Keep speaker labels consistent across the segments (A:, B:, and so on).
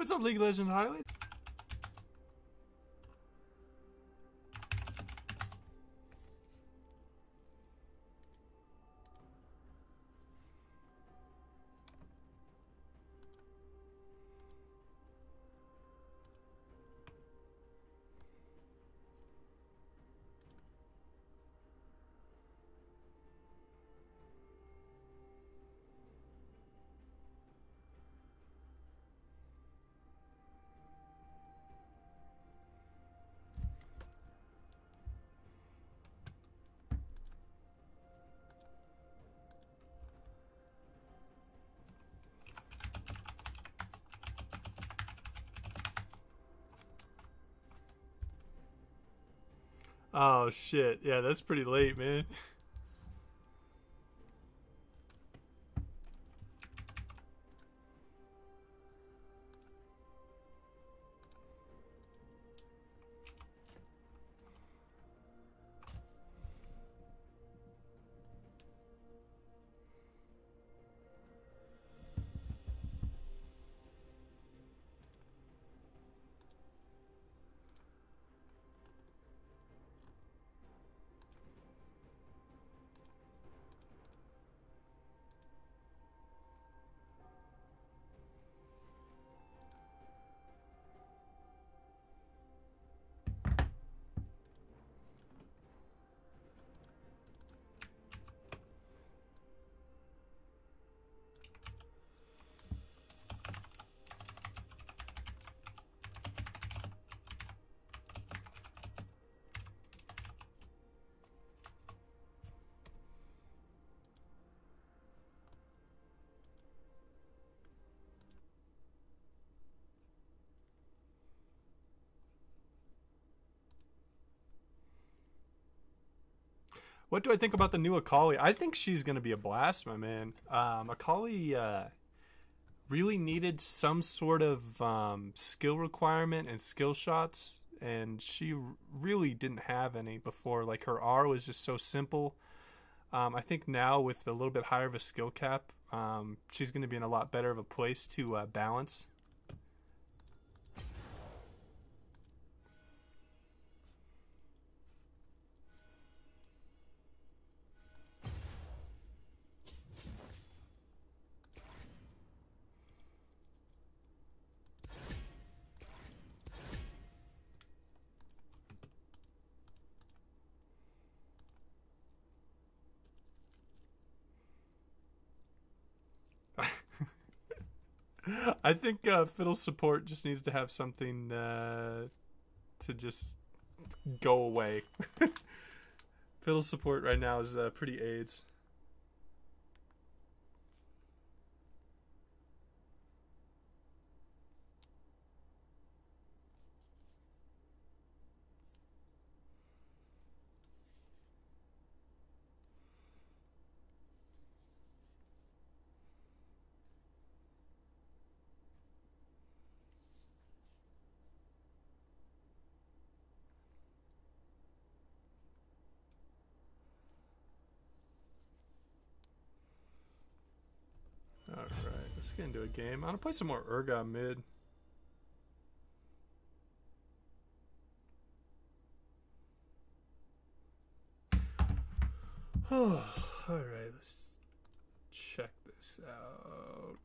A: what's up, League of Legends highlight? Oh shit, yeah, that's pretty late, man. What do I think about the new Akali? I think she's going to be a blast, my man. Akali really needed some sort of skill requirement and skill shots, and she really didn't have any before. Like, her R was just so simple. I think now with a little bit higher of a skill cap, she's going to be in a lot better of a place to balance. I think Fiddle support just needs to have something to just go away. Fiddle support right now is pretty AIDS. Alright, let's get into a game. I'm gonna play some more Urgot mid. Alright, let's check this out.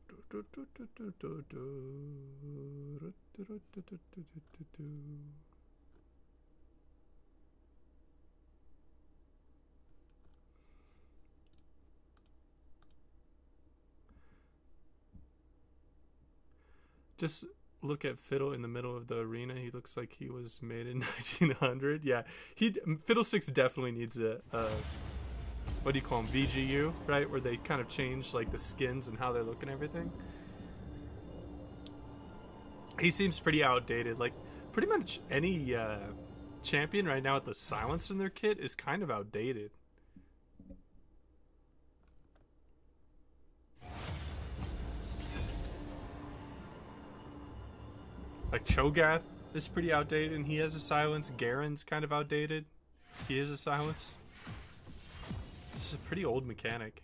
A: Just look at Fiddle in the middle of the arena. He looks like he was made in 1900. Yeah, Fiddlesticks definitely needs a what do you call them, VGU, right? Where they kind of change like the skins and how they look and everything. He seems pretty outdated. Like pretty much any champion right now with the silence in their kit is kind of outdated. Like Cho'Gath is pretty outdated and he has a silence. Garen's kind of outdated. He is a silence. This is a pretty old mechanic.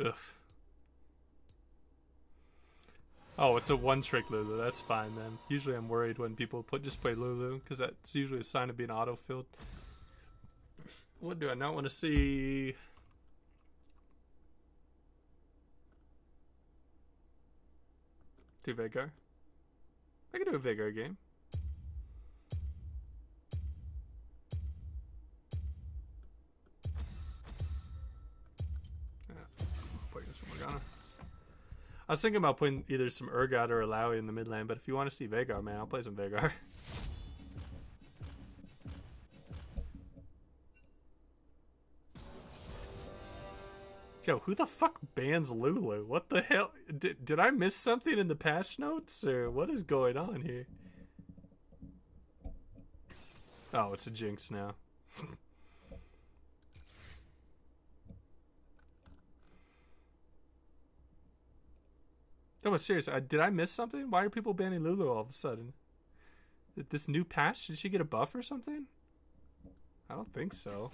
A: Ugh. Oh, it's a one-trick Lulu. That's fine, then. Usually I'm worried when people just play Lulu, because that's usually a sign of being auto-filled. What do I not want to see? Do Vagar? I can do a Vagar game. I was thinking about putting either some Urgot or Alawi in the mid lane, but if you want to see Vagar, man, I'll play some Vagar. Yo, who the fuck bans Lulu? What the hell? Did I miss something in the patch notes? Or what is going on here? Oh, it's a Jinx now. No, but seriously, did I miss something? Why are people banning Lulu all of a sudden? This new patch? Did she get a buff or something? I don't think so.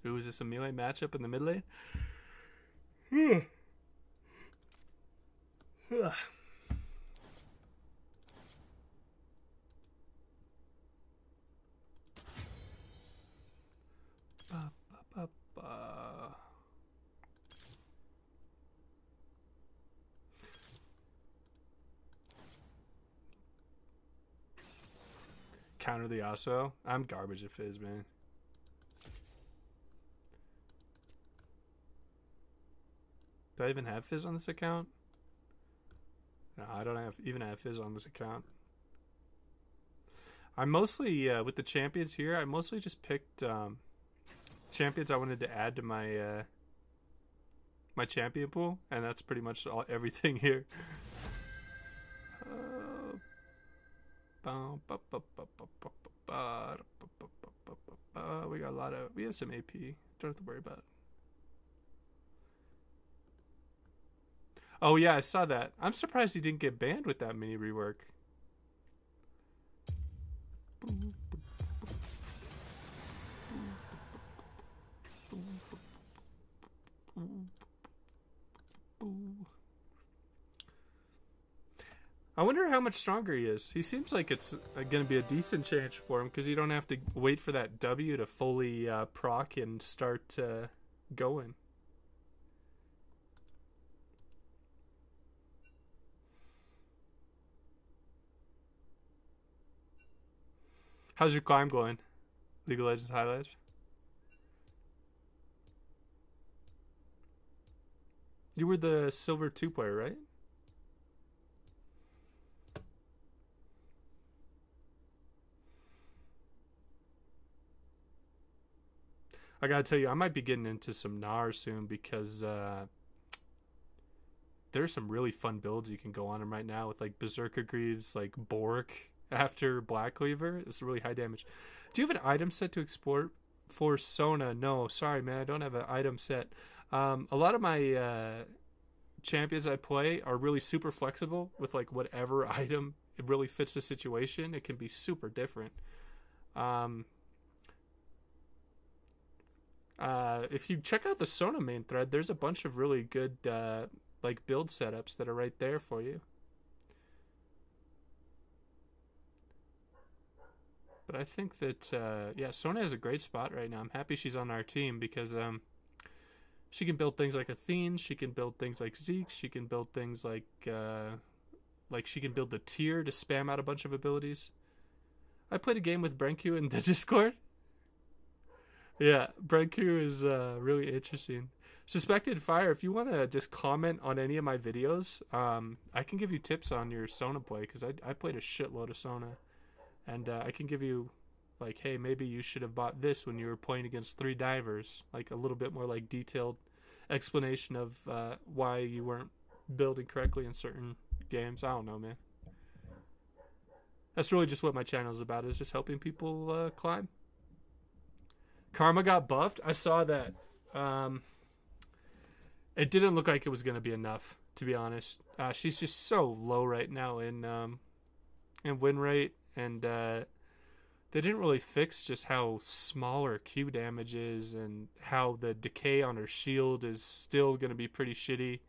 A: Ooh, is this a melee matchup in the mid lane? Counter the Yasuo. I'm garbage at Fizz, man. Do I even have Fizz on this account? No, I don't even have Fizz on this account. I mostly, with the champions here, I mostly just picked champions I wanted to add to my my champion pool, and that's pretty much everything here. We got a lot of. We have some AP. Don't have to worry about it. Oh yeah, I saw that. I'm surprised he didn't get banned with that mini rework. I wonder how much stronger he is. He seems like it's going to be a decent change for him because you don't have to wait for that W to fully proc and start going. How's your climb going? League of Legends highlights? You were the silver 2 player, right? I gotta tell you, I might be getting into some Gnar soon because there's some really fun builds you can go on them right now with like Berserker Greaves, like Bork after Black Cleaver. It's really high damage. Do you have an item set to export for Sona? No, sorry, man, I don't have an item set. A lot of my champions I play are really super flexible with like whatever item it really fits the situation. It can be super different. If you check out the Sona main thread, there's a bunch of really good like build setups that are right there for you. But I think that yeah, Sona has a great spot right now. I'm happy she's on our team because she can build things like Athene, she can build things like Zeke, she can build things like she can build the tier to spam out a bunch of abilities. I played a game with Brenku in the Discord. Yeah, Brenku is really interesting. Suspected Fire, if you want to just comment on any of my videos, I can give you tips on your Sona play because I played a shitload of Sona. And I can give you, like, hey, maybe you should have bought this when you were playing against 3 divers. Like, a little bit more, like, detailed explanation of why you weren't building correctly in certain games. I don't know, man. That's really just what my channel is about, is just helping people climb. Karma got buffed. I saw that. It didn't look like it was going to be enough, to be honest. She's just so low right now in win rate. And the They didn't really fix just how small her Q damage is and how the decay on her shield is still going to be pretty shitty.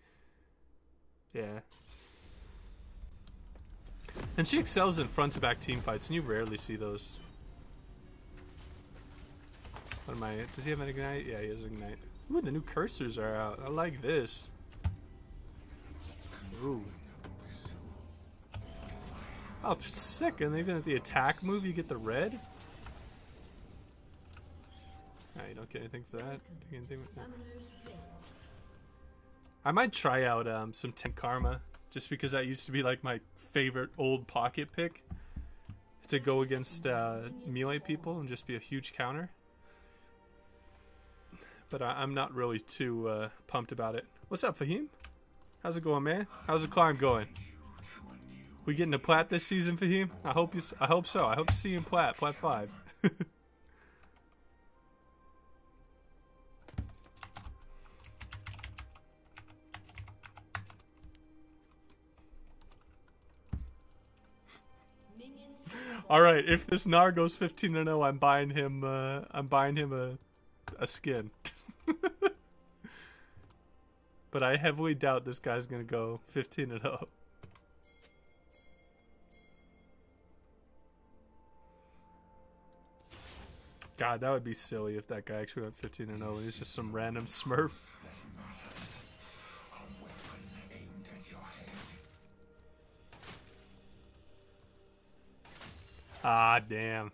A: Yeah. And she excels in front-to-back team fights, and you rarely see those. What am I... Does he have an Ignite? Yeah, he has Ignite. Ooh, the new cursors are out. I like this. Ooh. Oh, it's sick. And even at the attack move, you get the red? Nah, you don't get anything for that. Anything with that. I might try out some Tank Karma, just because that used to be like my favorite old pocket pick to go against melee people and just be a huge counter. But I'm not really too pumped about it. What's up, Fahim? How's it going, man? How's the climb going? We getting to Plat this season, Fahim? I hope so. I hope to see you in Plat 5. All right, if this Gnar goes 15-0, I'm buying him. I'm buying him a skin. But I heavily doubt this guy's gonna go 15-0. God, that would be silly if that guy actually went 15-0 and he's just some random Smurf. Ah, damn.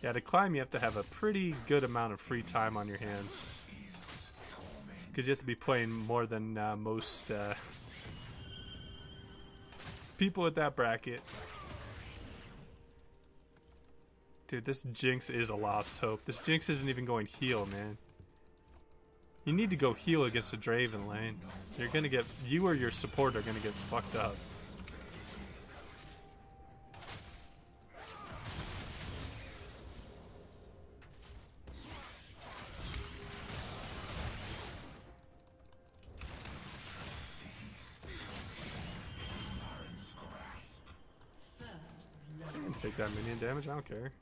A: Yeah, to climb you have to have a pretty good amount of free time on your hands. Because you have to be playing more than most people at that bracket. Dude, this Jinx is a lost hope. This Jinx isn't even going heal, man. You need to go heal against the Draven lane. You're gonna get... You or your support are gonna get fucked up. I can take that minion damage, I don't care.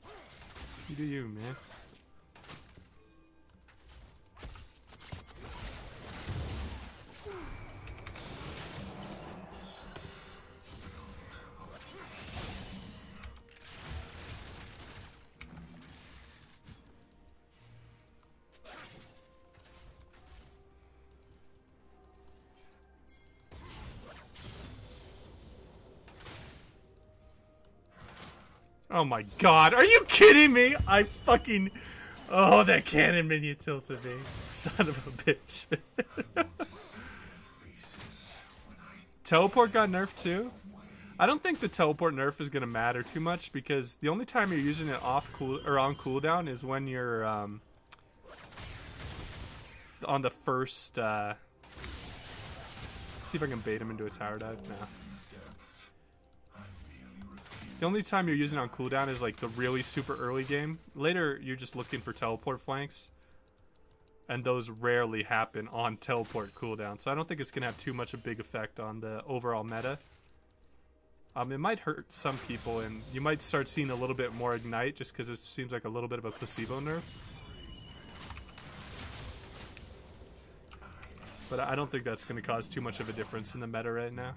A: You do you, man. Oh my god, are you kidding me? I fucking... Oh, that cannon minion tilted me. Son of a bitch. Teleport got nerfed too? I don't think the teleport nerf is going to matter too much because the only time you're using it off cool or on cooldown is when you're on the first... see if I can bait him into a tower dive. No. The only time you're using it on cooldown is like the really super early game. Later, you're just looking for teleport flanks. And those rarely happen on teleport cooldown. So I don't think it's going to have too much of a big effect on the overall meta. It might hurt some people, and you might start seeing a little bit more Ignite just because it seems like a little bit of a placebo nerf. But I don't think that's going to cause too much of a difference in the meta right now.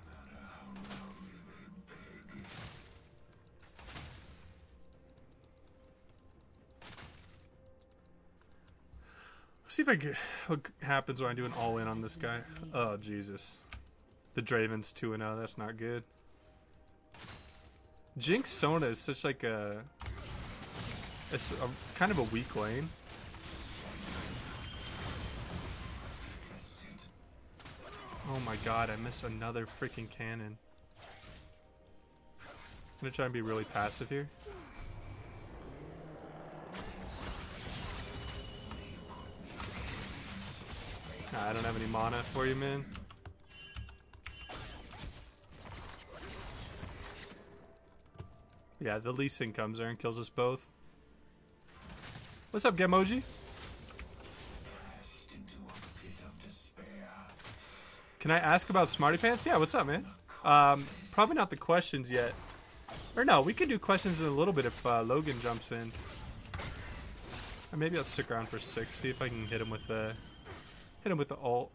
A: See if I get what happens when I do an all-in on this guy. Oh, Jesus. The Draven's 2-0. That's not good. Jinx Sona is such like a kind of a weak lane. Oh my god, I missed another freaking cannon. I'm gonna try and be really passive here. I don't have any mana for you, man. Yeah, the Lee Sin comes there and kills us both. What's up, Gemoji? Can I ask about Smarty Pants? Yeah, what's up, man? Probably not the questions yet. Or no, we could do questions in a little bit if Logan jumps in. Or maybe I'll stick around for 6. See if I can hit him with the ult.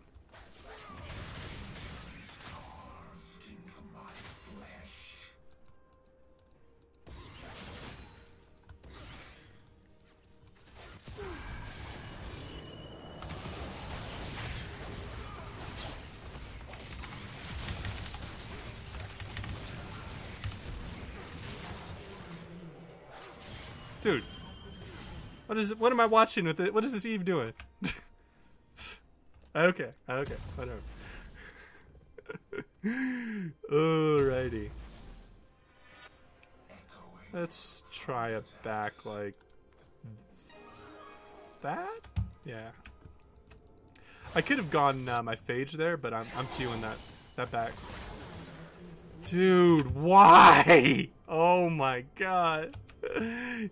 A: Dude, what am I watching with it? What is this Eve doing? Okay, whatever. Alrighty. Let's try a back like that? Yeah. I could have gone my phage there, but I'm queuing that back. Dude, why? Oh my god.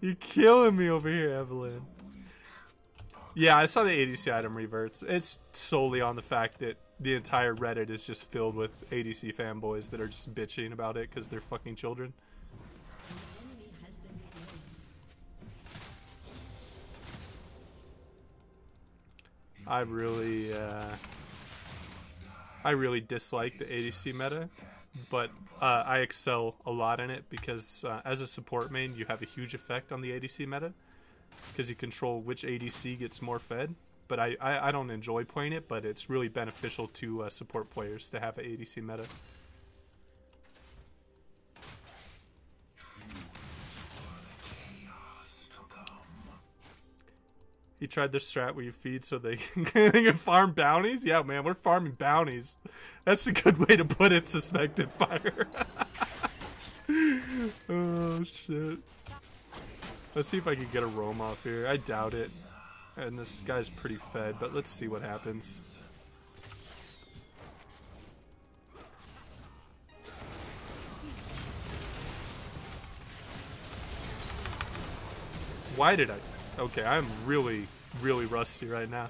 A: You're killing me over here, Evelyn. Yeah, I saw the ADC item reverts. It's solely on the fact that the entire Reddit is just filled with ADC fanboys that are just bitching about it because they're fucking children. I really dislike the ADC meta, but I excel a lot in it because as a support main, you have a huge effect on the ADC meta because you control which ADC gets more fed. But I don't enjoy playing it, but it's really beneficial to support players to have an ADC meta. You tried the strat where you feed so they can farm bounties? Yeah, man, we're farming bounties. That's a good way to put it, Suspected Fire. Oh, shit. Let's see if I can get a roam off here. I doubt it. And this guy's pretty fed, but let's see what happens. Why did I... Okay, I'm really, really rusty right now.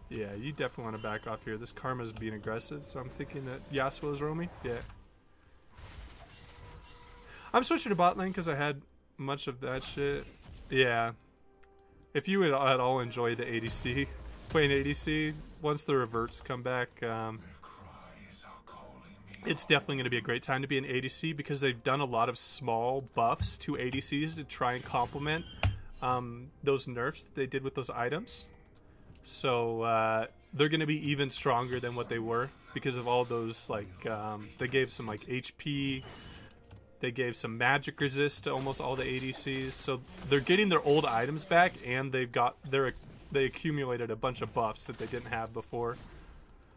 A: Yeah, you definitely want to back off here. This Karma's being aggressive, so I'm thinking that Yasuo is roaming. Yeah. I'm switching to bot lane because I had much of that shit. Yeah. If you would at all enjoy the ADC, playing ADC, once the reverts come back, it's definitely going to be a great time to be an ADC because they've done a lot of small buffs to ADCs to try and complement those nerfs that they did with those items. So they're going to be even stronger than what they were because of all those, like, they gave some, like, HP, they gave some magic resist to almost all the ADCs. So they're getting their old items back, and they accumulated a bunch of buffs that they didn't have before.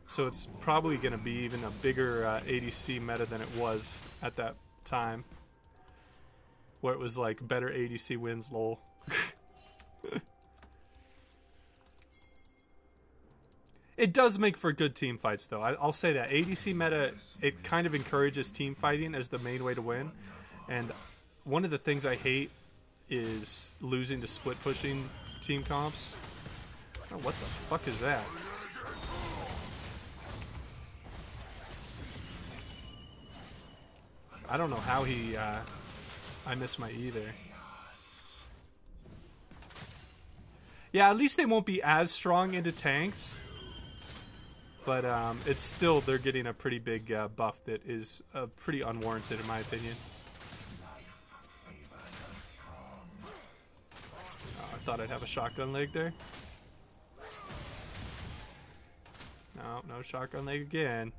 A: So it's probably going to be even a bigger ADC meta than it was at that time. Where it was like, better ADC wins, lol. It does make for good team fights, though. I'll say that. ADC meta, it kind of encourages team fighting as the main way to win. And one of the things I hate is losing to split pushing team comps. Oh, what the fuck is that? I don't know how he, I missed my E there. Yeah, at least they won't be as strong into tanks. But it's still, they're getting a pretty big buff that is pretty unwarranted in my opinion. Oh, I thought I'd have a shotgun leg there. No, no shotgun leg again.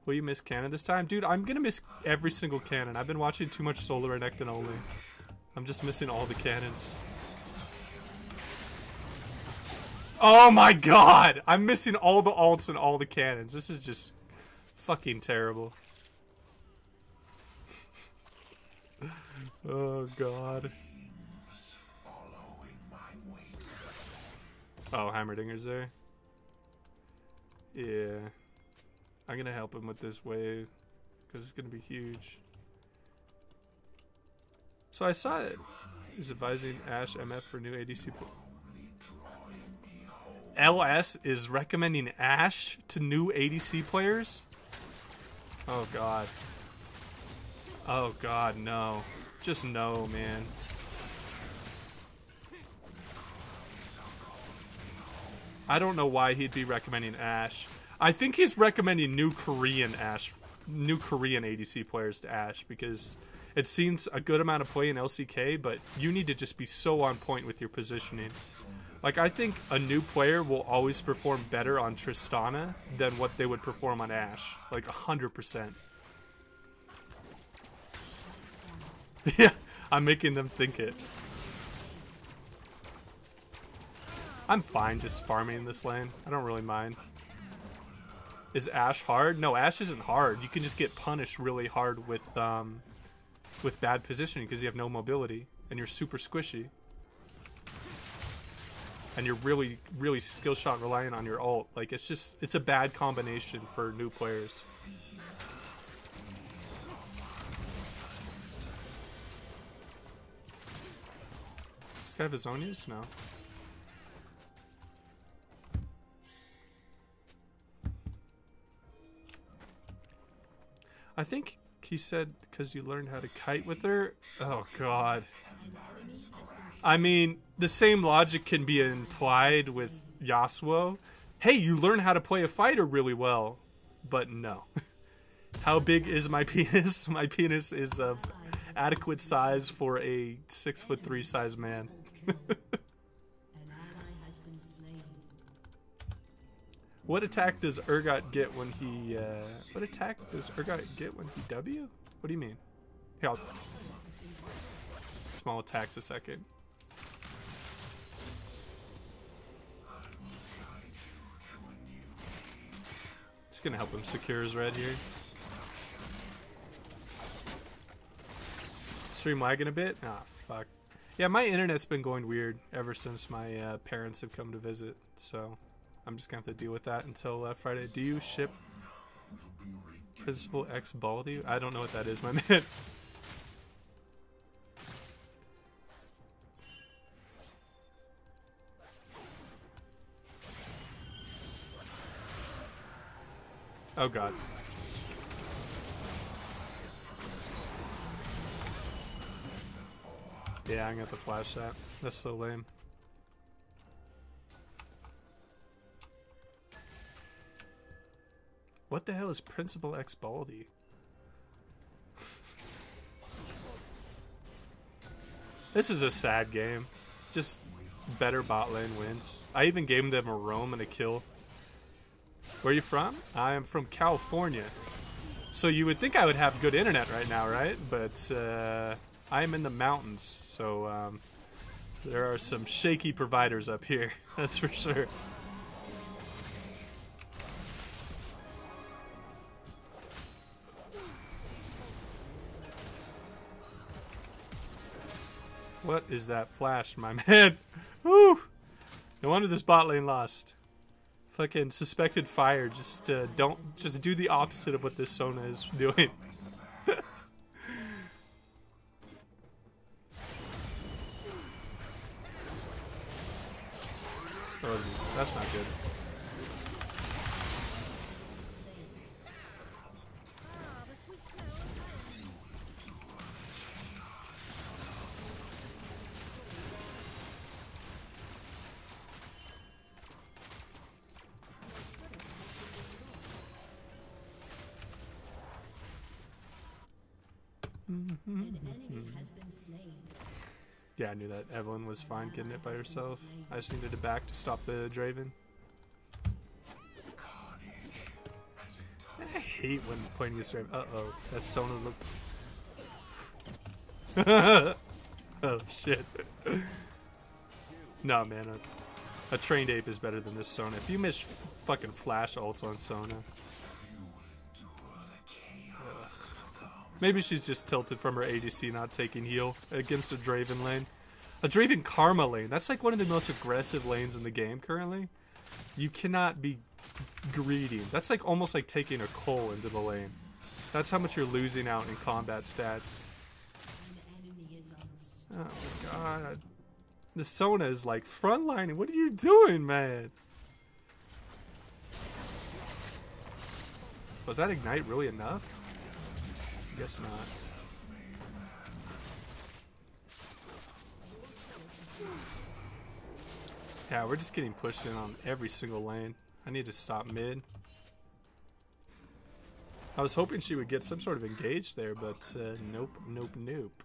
A: Will you miss canon this time? Dude, I'm gonna miss every single canon. I've been watching too much Solar Renekton only. I'm just missing all the cannons. Oh my god! I'm missing all the alts and all the cannons. This is just fucking terrible. Oh god. Oh, Hammerdinger's there. Yeah. I'm gonna help him with this wave. because it's going to be huge. So I saw it. He's advising Ashe MF for new ADC. LS is recommending Ashe to new ADC players? Oh god. Oh god, no. Just no, man. I don't know why he'd be recommending Ashe. I think he's recommending new Korean ADC players to Ashe because it seems a good amount of play in LCK, but you need to just be so on point with your positioning. Like, I think a new player will always perform better on Tristana than what they would perform on Ashe. Like, 100%. Yeah, I'm making them think it. I'm fine just farming this lane. I don't really mind. Is Ashe hard? No, Ashe isn't hard. You can just get punished really hard with bad positioning because you have no mobility and you're super squishy. And you're really, really skill shot reliant on your ult. Like, it's a bad combination for new players. Does this guy have his own use? No. I think he said because you learned how to kite with her. Oh god. I mean, the same logic can be implied with Yasuo. Hey, you learn how to play a fighter really well. But no. How big is my penis? My penis is of adequate size for a 6'3" size man. What attack does Urgot get when he, what attack does Urgot get when he W? What do you mean? Here, I'll... Small attacks a second. Just gonna help him secure his red here. Stream lagging a bit? Ah, fuck. Yeah, my internet's been going weird ever since my parents have come to visit, so... I'm just gonna have to deal with that until Friday. Do you ship Principal X Baldy? I don't know what that is, my man. Oh god. Yeah, I'm gonna have to flash that. That's so lame. What the hell is Principal X Baldy? This is a sad game. Just better bot lane wins. I even gave them a roam and a kill. Where are you from? I am from California. So you would think I would have good internet right now, right? But I am in the mountains, so there are some shaky providers up here. That's for sure. What is that flash, my man? Woo! No wonder this bot lane lost. Fucking suspected fire. Just do the opposite of what this Sona is doing. Oh, that's not good. Yeah, I knew that Evelyn was fine getting it by herself. I just needed to back to stop the Draven. I hate when playing against Draven. Uh-oh, that Sona look. Oh, shit. No, man. A trained ape is better than this Sona. If you miss fucking flash ults on Sona. Maybe she's just tilted from her ADC not taking heal against a Draven lane. A Draven Karma lane. That's like one of the most aggressive lanes in the game currently. You cannot be greedy. That's like almost like taking a Cole into the lane. That's how much you're losing out in combat stats. Oh my god. The Sona is like frontlining. What are you doing, man? Was that ignite really enough? Guess not. Yeah, we're just getting pushed in on every single lane. I need to stop mid. I was hoping she would get some sort of engage there, but nope, nope, nope.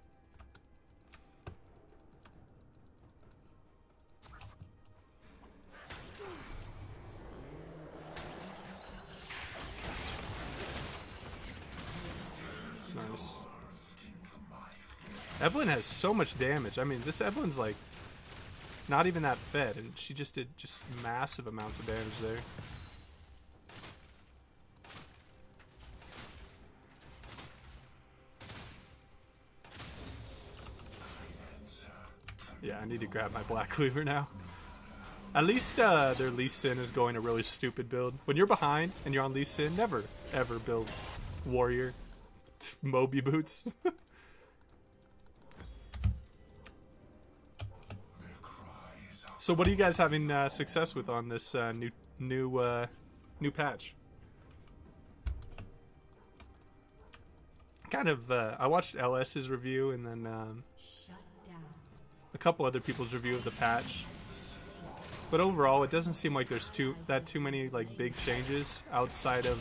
A: Nice. Evelyn has so much damage. I mean, this Evelyn's like not even that fed, and she just did just massive amounts of damage there. Yeah, I need to grab my Black Cleaver now. At least their Lee Sin is going a really stupid build. When you're behind and you're on Lee Sin, never ever build Warrior Moby Boots. So what are you guys having success with on this new patch? Kind of, I watched LS's review and then a couple other people's review of the patch. But overall, it doesn't seem like there's too many like big changes outside of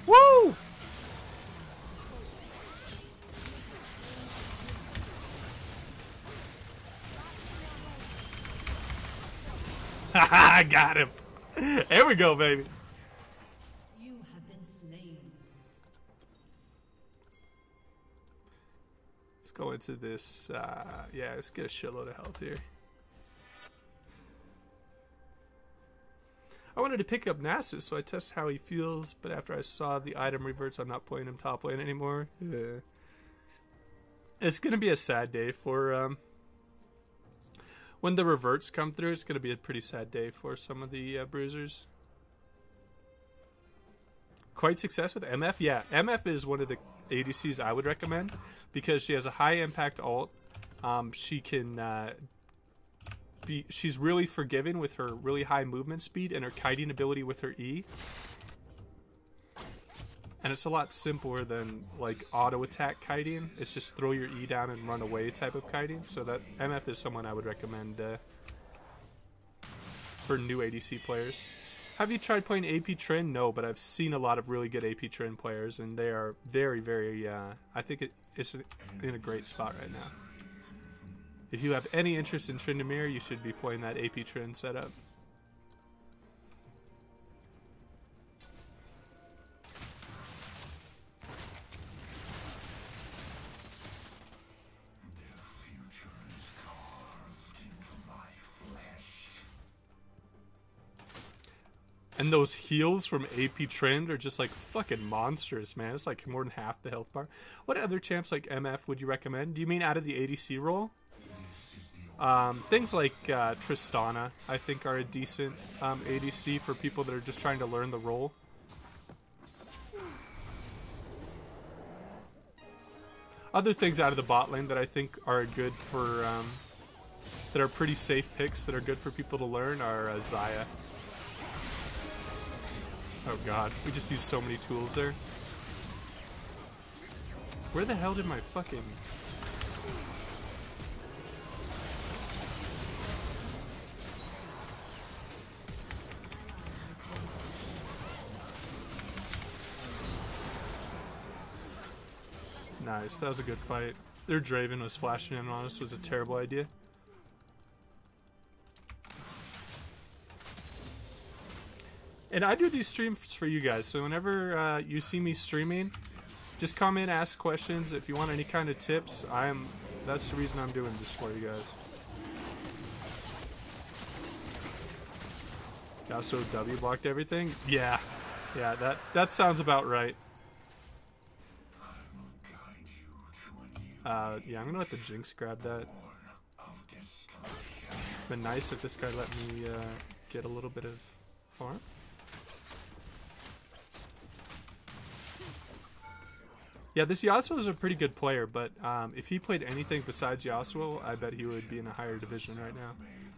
A: Woo! I got him. There we go, baby.
B: You have been slain.
A: Let's go into this. Yeah, let's get a shitload of health here. I wanted to pick up Nasus, so I test how he feels, but after I saw the item reverts, I'm not playing him top lane anymore. Yeah. It's going to be a sad day for... when the reverts come through, it's going to be a pretty sad day for some of the bruisers. Quite success with MF? Yeah, MF is one of the ADCs I would recommend because she has a high impact ult. She can... she's really forgiving with her really high movement speed and her kiting ability with her E. And it's a lot simpler than like auto attack kiting. It's just throw your E down and run away type of kiting. So that MF is someone I would recommend for new ADC players. Have you tried playing AP Trin? No, but I've seen a lot of really good AP Trin players and they are very, very, I think it's in a great spot right now. If you have any interest in Tryndamere, you should be playing that AP Trin setup. And those heals from AP Trend are just like fucking monstrous, man. It's like more than half the health bar. What other champs like MF would you recommend? Do you mean out of the ADC role? Things like Tristana, I think, are a decent ADC for people that are just trying to learn the role. Other things out of the bot lane that I think are good for, that are pretty safe picks that are good for people to learn are Xayah. Oh god, we just used so many tools there. Where the hell did my fucking... Nice, that was a good fight. Their Draven was flashing in on us, was a terrible idea. And I do these streams for you guys, so whenever you see me streaming, just come in, ask questions. If you want any kind of tips, that's the reason I'm doing this for you guys. Also, W blocked everything? Yeah. Yeah, that sounds about right. Yeah, I'm gonna let the Jinx grab that. Been nice if this guy let me get a little bit of farm. Yeah, this Yasuo is a pretty good player, but if he played anything besides Yasuo, I bet he would be in a higher division right now.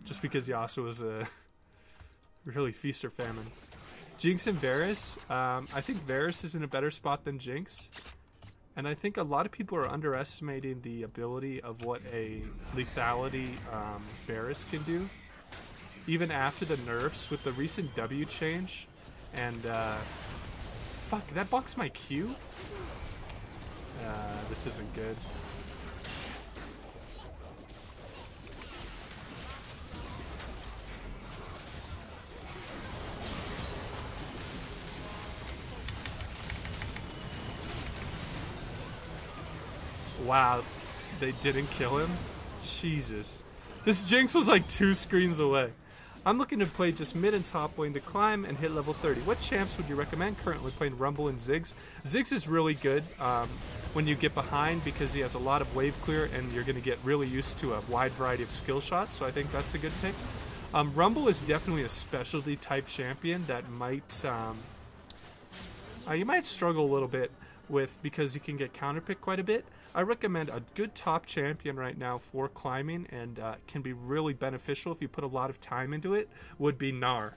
A: Just because Yasuo is a really feast or famine. Jinx and Varus, I think Varus is in a better spot than Jinx. And I think a lot of people are underestimating the ability of what a lethality Varus can do. Even after the nerfs with the recent W change. And, fuck, that blocks my Q? This isn't good. Wow, they didn't kill him? Jesus. This Jinx was like 2 screens away. I'm looking to play just mid and top lane to climb and hit level 30. What champs would you recommend? Currently playing Rumble and Ziggs. Ziggs is really good when you get behind because he has a lot of wave clear and you're going to get really used to a wide variety of skill shots, so I think that's a good pick. Rumble is definitely a specialty type champion that might you might struggle a little bit with because you can get counterpicked quite a bit. I recommend a good top champion right now for climbing and can be really beneficial if you put a lot of time into it, would be Gnar.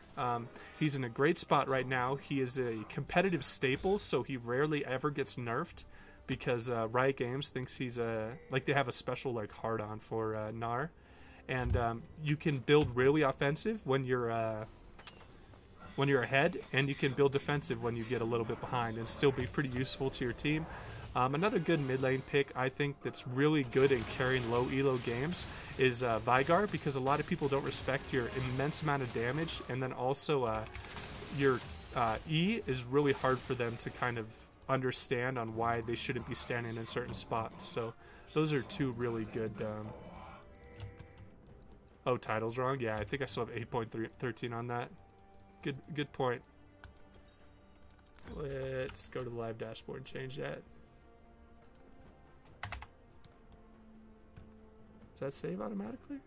A: He's in a great spot right now. He is a competitive staple, so he rarely ever gets nerfed because Riot Games thinks he's like they have a special like hard-on for Gnar. And you can build really offensive when you're ahead, and you can build defensive when you get a little bit behind and still be pretty useful to your team. Another good mid lane pick I think that's really good in carrying low elo games is Veigar, because a lot of people don't respect your immense amount of damage, and then also your E is really hard for them to kind of understand on why they shouldn't be standing in certain spots. So those are 2 really good oh, title's wrong? Yeah, I think I still have 8.13 on that. Good point. Let's go to the live dashboard and change that. Does that save automatically?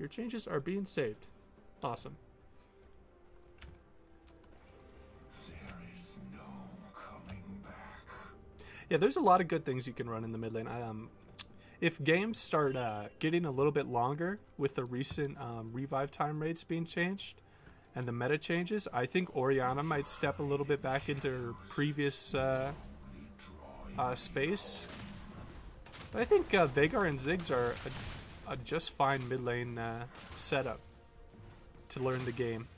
A: Your changes are being saved. Awesome.
C: There is no coming back.
A: Yeah, there's a lot of good things you can run in the mid lane. If games start getting a little bit longer with the recent revive time rates being changed and the meta changes, I think Orianna might step a little bit back into her previous space. But I think Veigar and Ziggs are a just fine mid lane setup to learn the game.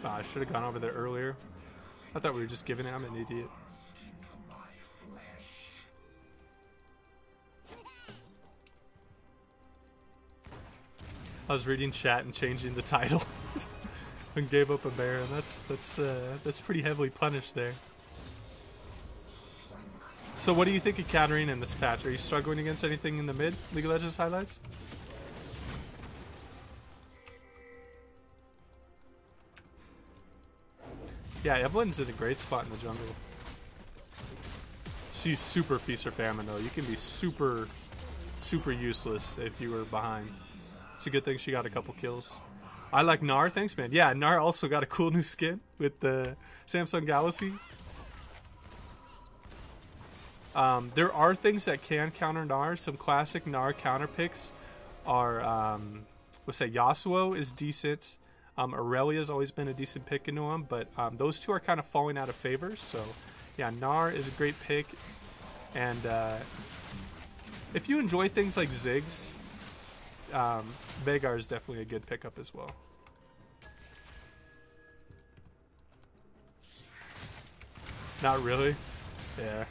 A: I should have gone over there earlier. I thought we were just giving it. I'm an idiot. I was reading chat and changing the title and gave up a Baron. That's pretty heavily punished there. So what do you think of Katarina in this patch? Are you struggling against anything in the mid? League of Legends highlights? Yeah, Evelyn's in a great spot in the jungle. She's super feast or famine though. You can be super useless if you were behind. It's a good thing she got a couple kills. I like Gnar, thanks man. Yeah, Gnar also got a cool new skin with the Samsung Galaxy. There are things that can counter Gnar. Some classic Gnar counter picks are, let's say Yasuo is decent. Aurelia's always been a decent pick into him, but those 2 are kind of falling out of favor. So, yeah, Gnar is a great pick. And if you enjoy things like Ziggs, Veigar is definitely a good pickup as well. Not really? Yeah.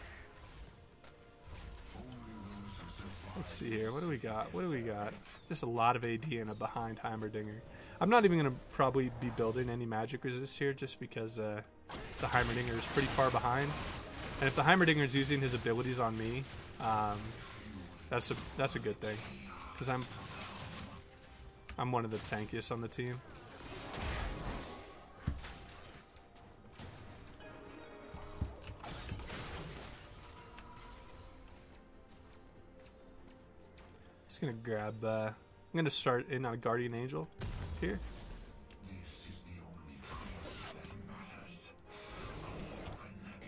A: Let's see here. What do we got? What do we got? Just a lot of AD and a behind Heimerdinger. I'm not even going to probably be building any magic resist here just because the Heimerdinger is pretty far behind. And if the Heimerdinger is using his abilities on me, that's a good thing. Because I'm one of the tankiest on the team. Just gonna grab. I'm gonna start in on a Guardian Angel here.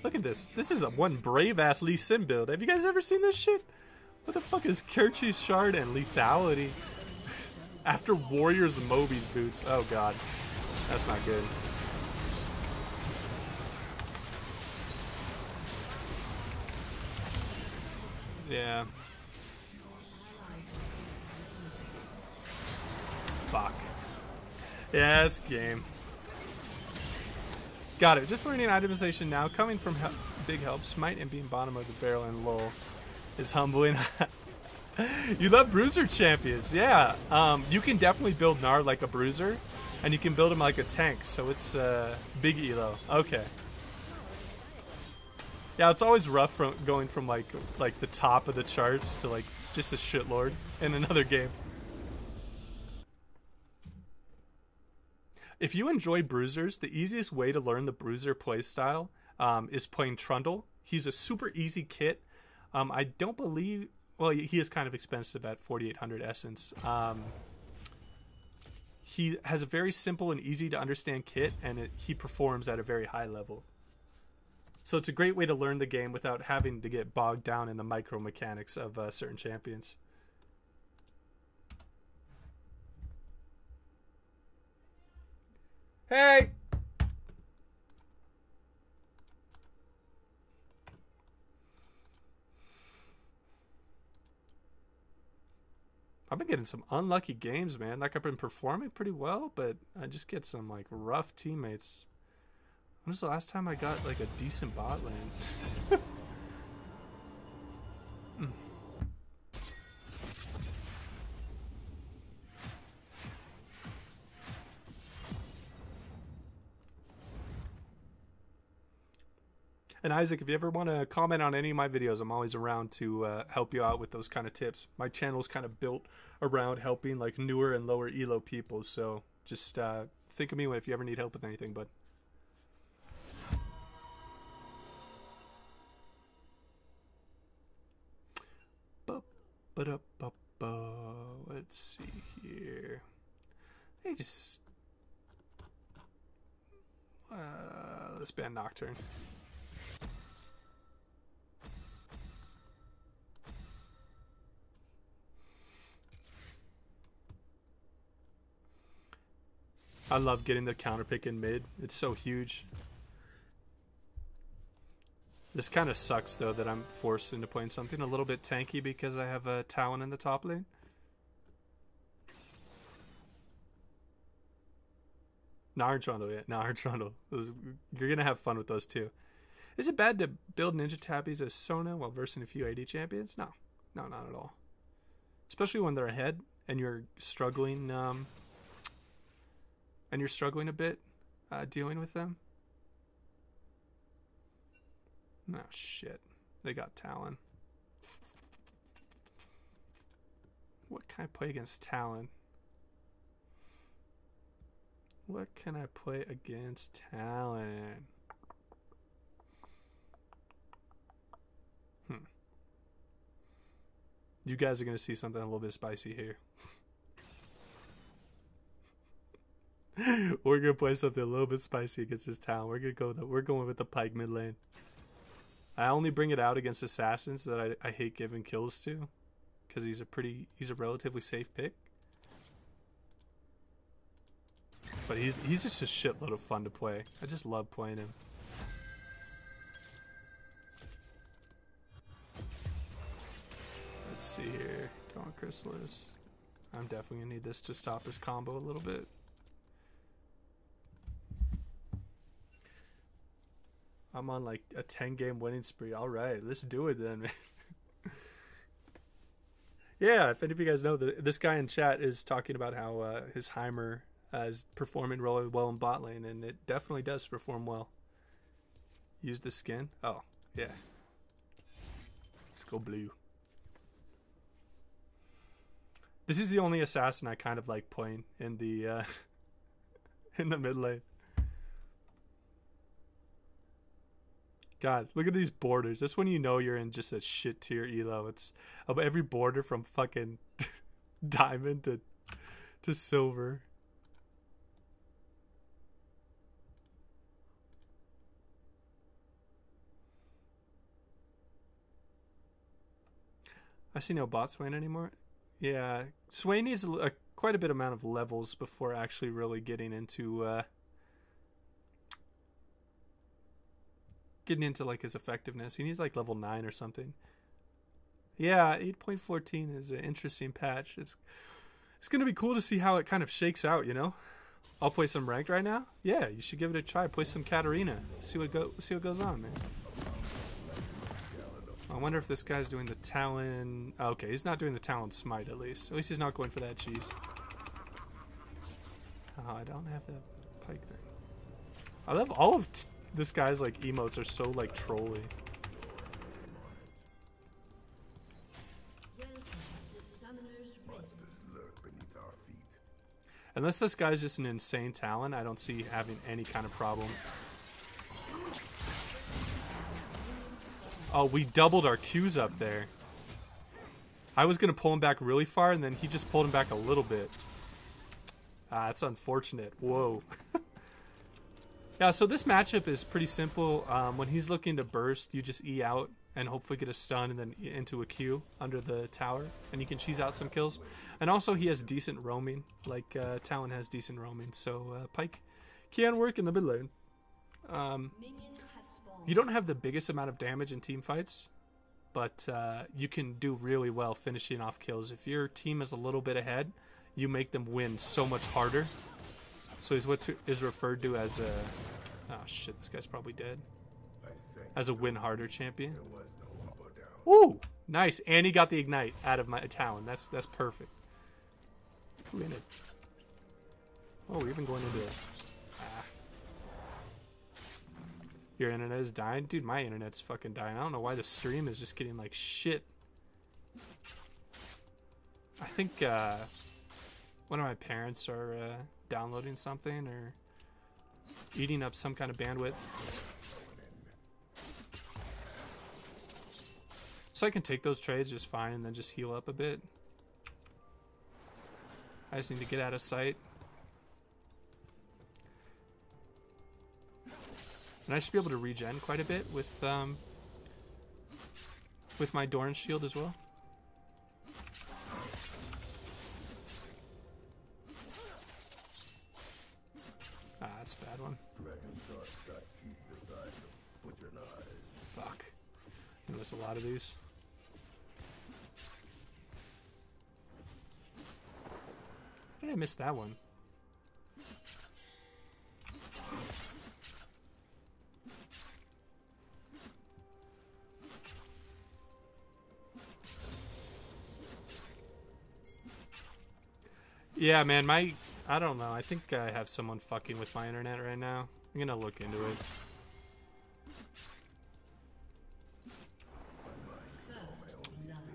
A: Look at this. This is a one brave ass Lee Sin build. Have you guys ever seen this shit? What the fuck is Kirchi's Shard and Lethality? After Warriors Moby's boots. Oh god. That's not good. Yeah. Fuck. Yes, game. Got it. Just learning itemization now. Coming from big help. Smite and being bottom of the barrel and lol is humbling. You love bruiser champions. Yeah. You can definitely build Gnar like a bruiser. And you can build him like a tank. So it's big elo. Okay. Yeah, it's always rough from going from like the top of the charts to like just a shitlord in another game. If you enjoy bruisers, the easiest way to learn the bruiser playstyle is playing Trundle. He's a super easy kit. I don't believe... Well, he is kind of expensive at 4,800 essence. He has a very simple and easy to understand kit, and he performs at a very high level. So it's a great way to learn the game without having to get bogged down in the micro mechanics of certain champions. Hey! I've been getting some unlucky games, man. Like, I've been performing pretty well, but I just get some, like, rough teammates. When was the last time I got, like, a decent bot lane? And Isaac, if you ever want to comment on any of my videos, I'm always around to help you out with those kind of tips. My channel is kind of built around helping like newer and lower elo people, so just think of me if you ever need help with anything, bud. Let's see here. Hey, just let's ban Nocturne. I love getting the counter pick in mid. It's so huge. This kind of sucks though that I'm forced into playing something a little bit tanky because I have a Talon in the top lane. Gnar Trundle, yeah. Gnar Trundle. You're gonna have fun with those too. Is it bad to build Ninja Tabbies as Sona while versing a few AD champions? No. No, not at all. Especially when they're ahead and you're struggling a bit dealing with them. Oh shit, they got Talon. What can I play against Talon? What can I play against Talon? You guys are gonna see something a little bit spicy here. We're gonna play something a little bit spicy against this Talon. We're going with the Pike mid lane. I only bring it out against assassins that I hate giving kills to, because he's a relatively safe pick. But he's just a shitload of fun to play. I just love playing him. Let's see here. Dawn Chrysalis. I'm definitely gonna need this to stop his combo a little bit. I'm on like a 10-game winning spree. All right, let's do it then, man. Yeah, if any of you guys know, this guy in chat is talking about how his Heimer is performing really well in bot lane, and it definitely does perform well. Use the skin. Oh, yeah. Let's go blue. This is the only assassin I kind of like playing in the in the mid lane. God, look at these borders. That's when you know you're in just a shit tier elo. It's every border from fucking diamond to silver. I see no bot Swain anymore. Yeah, Swain needs quite a bit amount of levels before actually really getting into like his effectiveness. He needs like level 9 or something. Yeah, 8.14 is an interesting patch. It's gonna be cool to see how it kind of shakes out, you know. I'll play some ranked right now. Yeah, you should give it a try. Play some Katarina. See what goes on, man. I wonder if this guy's doing the Talon. Oh, okay, he's not doing the Talon Smite at least. At least he's not going for that cheese. Oh, I don't have that pike thing. I love all of this guy's like emotes are so like trolly. Unless this guy's just an insane talent, I don't see having any kind of problem. Oh, we doubled our Qs up there. I was going to pull him back really far, and then he just pulled him back a little bit. That's unfortunate. Whoa. Yeah, so this matchup is pretty simple. When he's looking to burst, you just E out and hopefully get a stun and then into a Q under the tower, and you can cheese out some kills. And also he has decent roaming, like Talon has decent roaming, so Pike can work in the mid lane. You don't have the biggest amount of damage in team fights, but you can do really well finishing off kills. If your team is a little bit ahead, you make them win so much harder. So he's what is referred to as a... Oh shit, this guy's probably dead. As a win harder champion. Woo! Nice, and he got the ignite out of my Talon. That's perfect. Who in it? Oh, we're even going into it. Your internet is dying? Dude, my internet's fucking dying. I don't know why the stream is just getting like shit. I think one of my parents are downloading something or eating up some kind of bandwidth. So I can take those trades just fine and then just heal up a bit. I just need to get out of sight. And I should be able to regen quite a bit with my Doran shield as well. Ah, that's a bad one. Fuck. There's a lot of these. How did I miss that one? Yeah, man, I don't know. I think I have someone fucking with my internet right now. I'm gonna look into it.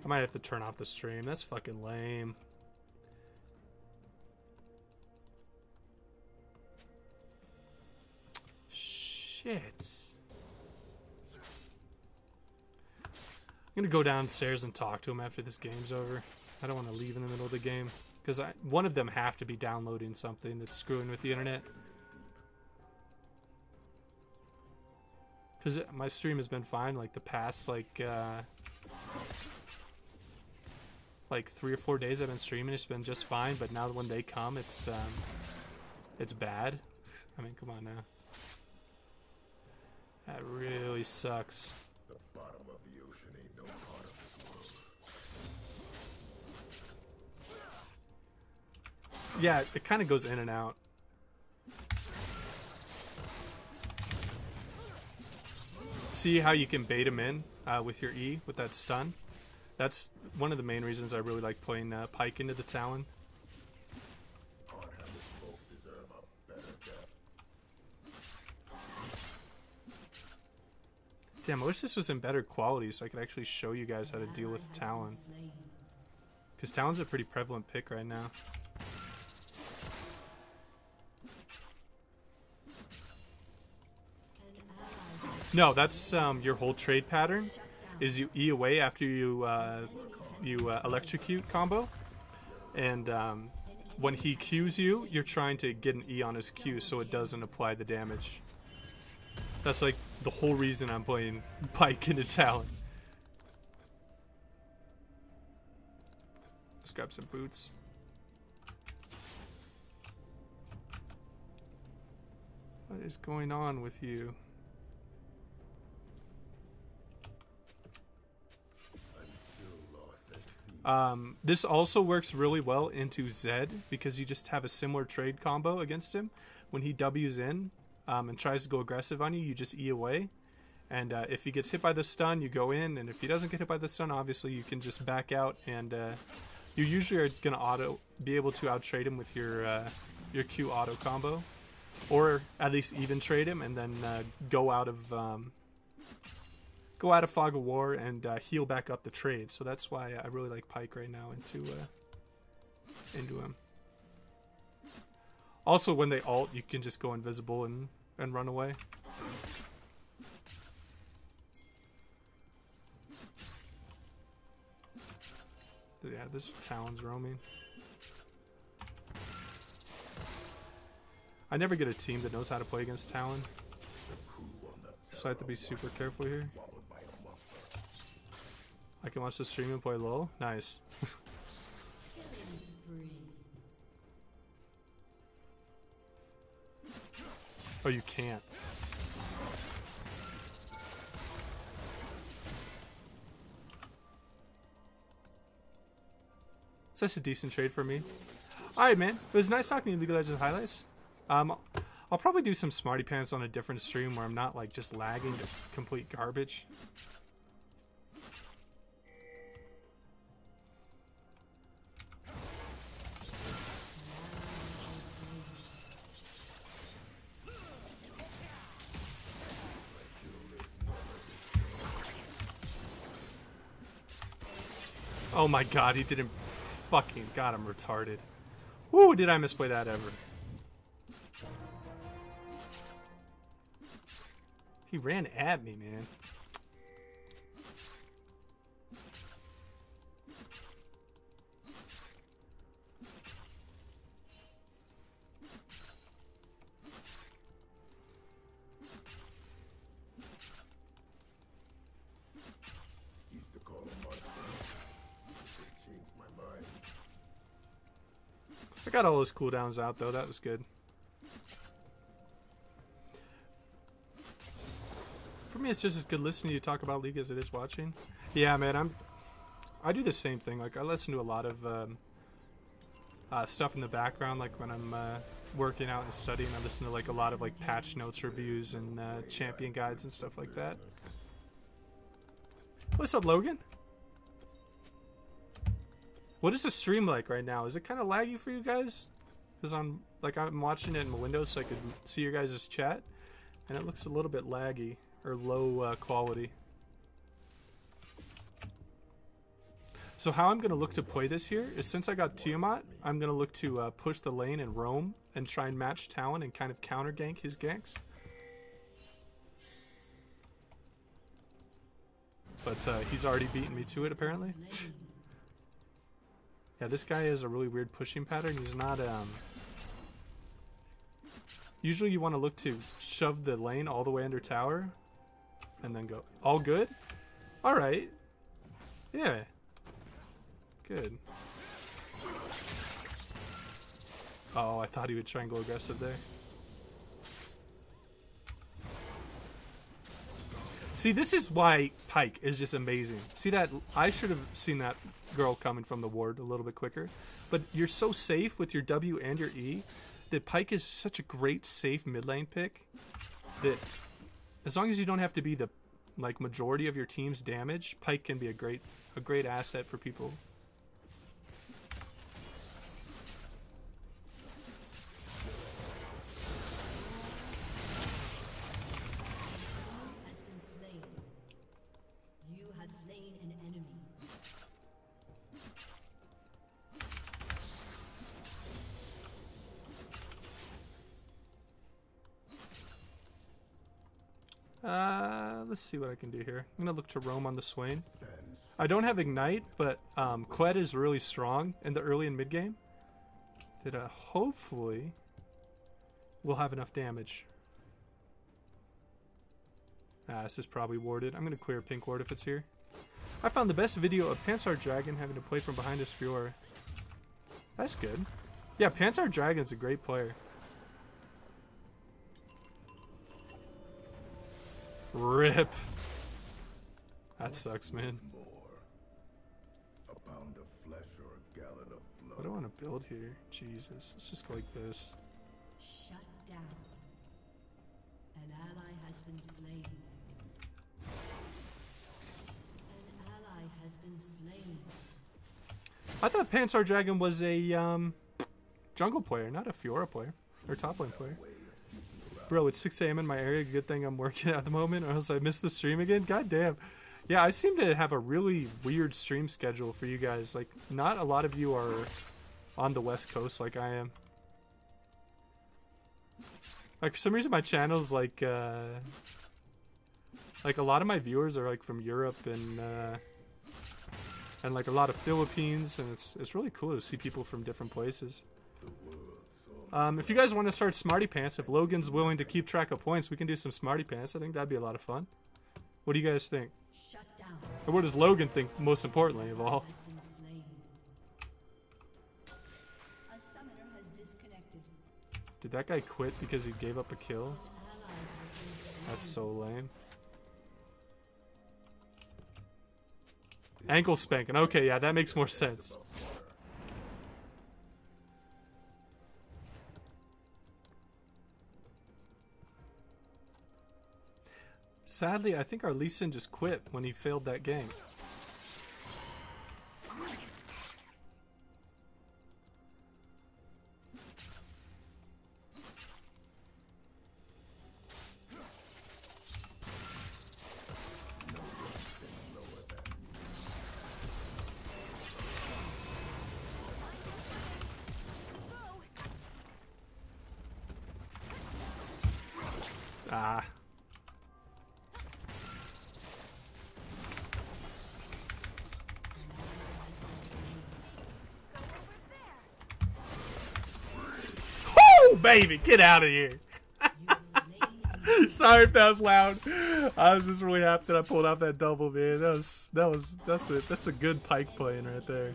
A: I might have to turn off the stream. That's fucking lame. Shit. I'm gonna go downstairs and talk to him after this game's over. I don't want to leave in the middle of the game. Because one of them have to be downloading something that's screwing with the internet. Because my stream has been fine, like the past, like 3 or 4 days I've been streaming, it's been just fine. But now when they come, it's bad. I mean, come on now. That really sucks.
C: The bottom of the ocean ain't no part of this world.
A: Yeah, it kind of goes in and out. See how you can bait him in with your E with that stun? That's one of the main reasons I really like playing Pike into the Talon.
C: Hard-handed folk deserve a better death.
A: Damn, I wish this was in better quality so I could actually show you guys how to deal with Talon. Because Talon's a pretty prevalent pick right now. No, that's your whole trade pattern. Is you E away after you electrocute combo, and when he Qs you, you're trying to get an E on his Q so it doesn't apply the damage. That's like the whole reason I'm playing Pike into Talon. Let's grab some boots. What is going on with you? This also works really well into Zed because you just have a similar trade combo against him. When he W's in and tries to go aggressive on you, you just E away. And if he gets hit by the stun, you go in. And if he doesn't get hit by the stun, obviously you can just back out. And you usually are going to be able to out-trade him with your Q auto combo. Or at least even trade him and then go out of Fog of War and heal back up the trade. So that's why I really like Pike right now into him. Also, when they ult, you can just go invisible and run away. Yeah, this Talon's roaming. I never get a team that knows how to play against Talon, so I have to be super careful here. I can watch the stream and play LOL? Nice. Oh, you can't. So that's a decent trade for me. Alright, man. It was nice talking to you, League of Legends highlights. I'll probably do some smarty pants on a different stream where I'm not like just lagging to complete garbage. Oh my god, he didn't fucking... God, I'm retarded. Woo, did I misplay that ever. He ran at me, man. I got all those cooldowns out though, that was good. For me, it's just as good listening to you talk about League as it is watching. Yeah, man, I do the same thing. Like, I listen to a lot of stuff in the background, like when I'm working out and studying. I listen to like a lot of like patch notes reviews and champion guides and stuff like that. What's up, Logan? What is the stream like right now? Is it kind of laggy for you guys? Because I'm watching it in my window so I could see your guys' chat, and it looks a little bit laggy or low quality. So how I'm going to look to play this here is, since I got Tiamat, I'm going to look to push the lane and roam and try and match Talon and kind of counter gank his ganks. But he's already beaten me to it apparently. Yeah, this guy has a really weird pushing pattern. He's not, usually you want to look to shove the lane all the way under tower and then go. All good? Alright. Yeah. Good. Oh, I thought he would try and go aggressive there. See, this is why Pike is just amazing. See that? I should have seen that girl coming from the ward a little bit quicker. But you're so safe with your W and your E that Pike is such a great safe mid lane pick that as long as you don't have to be the like majority of your team's damage, Pike can be a great asset for people.
B: Has been slain. You have slain an enemy.
A: Let's see what I can do here. I'm gonna look to roam on the Swain. I don't have Ignite, but Qued is really strong in the early and mid game. That hopefully will have enough damage. This is probably warded. I'm gonna clear pink ward if it's here. I found the best video of Panzer Dragon having to play from behind his Fiora. That's good. Yeah, Panzer Dragon's a great player. Rip. That sucks, man.
C: A pound of flesh or a gallon of blood.
A: What do I want to build here? Jesus. Let's just go like this.
B: Shut down. An ally has been slain. An ally has been slain.
A: I thought Panzer Dragon was a jungle player, not a Fiora player. Or top lane player. Bro, it's 6 a.m. in my area. Good thing I'm working at the moment, or else I missed the stream again. God damn. Yeah, I seem to have a really weird stream schedule for you guys. Like, not a lot of you are on the West Coast like I am. Like, for some reason my channel's like a lot of my viewers are like from Europe and like a lot of Philippines, and it's really cool to see people from different places. If you guys want to start Smarty Pants, if Logan's willing to keep track of points, we can do some Smarty Pants. I think that'd be a lot of fun. What do you guys think?
B: Shut down.
A: And what does Logan think, most importantly of all?
B: Has been slain. A summoner has disconnected.
A: Did that guy quit because he gave up a kill?
B: An ally has been slain.
A: That's so lame. Ankle spanking. Okay, yeah, that makes more sense. Sadly, I think our Lee Sin just quit when he failed that gank. Ah. Woo, baby, get out of here. Sorry if that was loud. I was just really happy that I pulled off that double, man. That's a good Pike playing right there.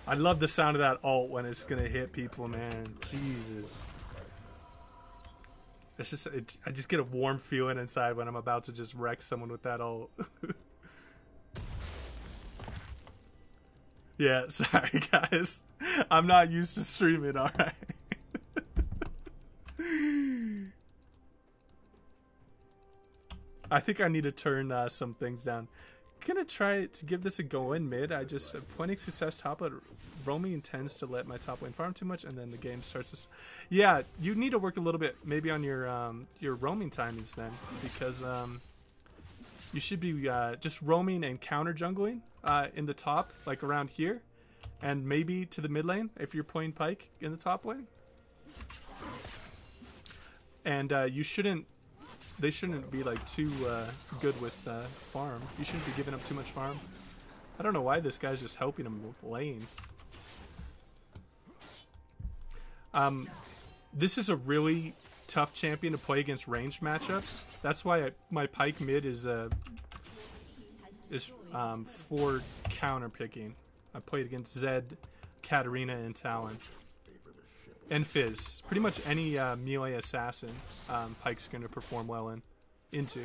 A: I love the sound of that ult when it's gonna hit people, man. Jesus. It's just I just get a warm feeling inside when I'm about to just wreck someone with that ult. Yeah, sorry guys. I'm not used to streaming, alright. I think I need to turn some things down. Gonna try to give this a go in mid. I just pointing success top, but roaming tends to let my top lane farm too much, and then the game starts to. Yeah, you need to work a little bit maybe on your roaming timings then, because you should be just roaming and counter jungling in the top, like around here, and maybe to the mid lane if you're playing Pike in the top lane. And you shouldn't. They shouldn't be like too good with farm. You shouldn't be giving up too much farm. I don't know why this guy's just helping him with lane. This is a really tough champion to play against ranged matchups. That's why my Pike mid is for counter picking. I played against Zed, Katarina, and Talon. And Fizz. Pretty much any melee assassin Pike's going to perform well into.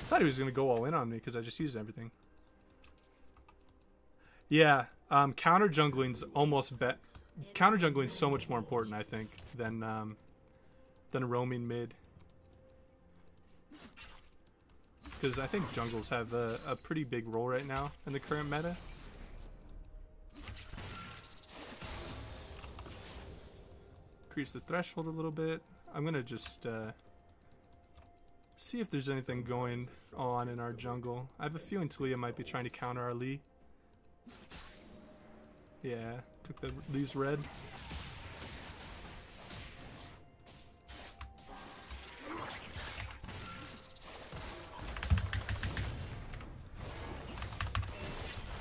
A: Thought he was going to go all in on me because I just used everything. Yeah, counter jungling's almost counter jungling's so much more important, I think, than roaming mid. Because I think jungles have a pretty big role right now in the current meta. Increase the threshold a little bit. I'm gonna just see if there's anything going on in our jungle. I have a feeling Talia might be trying to counter our Lee. Yeah, took the Lee's red.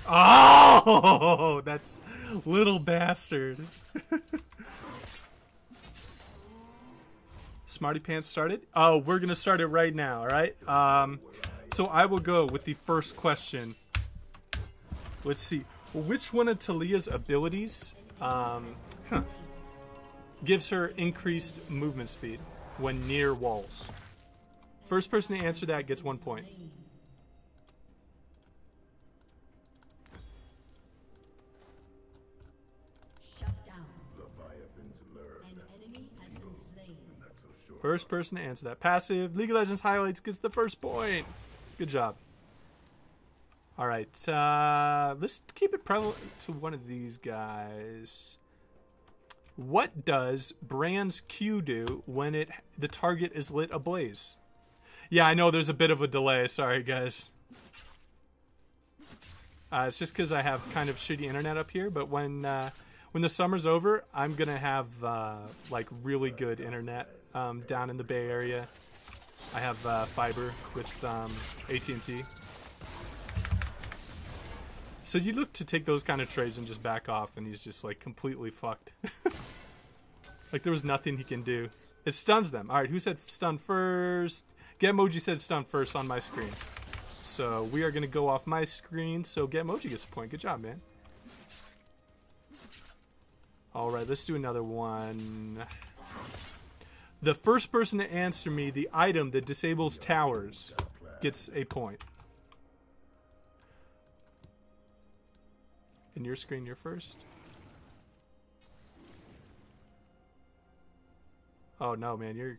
A: Oh, that's little bastard. Smarty Pants started? Oh, we're going to start it right now, all right? So I will go with the first question. Let's see. Which one of Talia's abilities gives her increased movement speed when near walls? First person to answer that gets 1 point. First person to answer that. Passive League of Legends highlights gets the first point. Good job. All right, let's keep it prevalent to one of these guys. What does Brand's Q do when the target is lit ablaze? Yeah, I know there's a bit of a delay. Sorry, guys. It's just because I have kind of shitty internet up here. But when the summer's over, I'm gonna have like really good internet down in the Bay Area. I have fiber with AT&T. So you look to take those kind of trades and just back off, and he's just like completely fucked. Like there was nothing he can do. It stuns them. All right, who said stun first? Getmoji said stun first on my screen. So we are going to go off my screen. So Getmoji gets a point. Good job, man. All right, let's do another one. The first person to answer me the item that disables towers gets a point. In your screen, you're first. Oh, no, man, you're...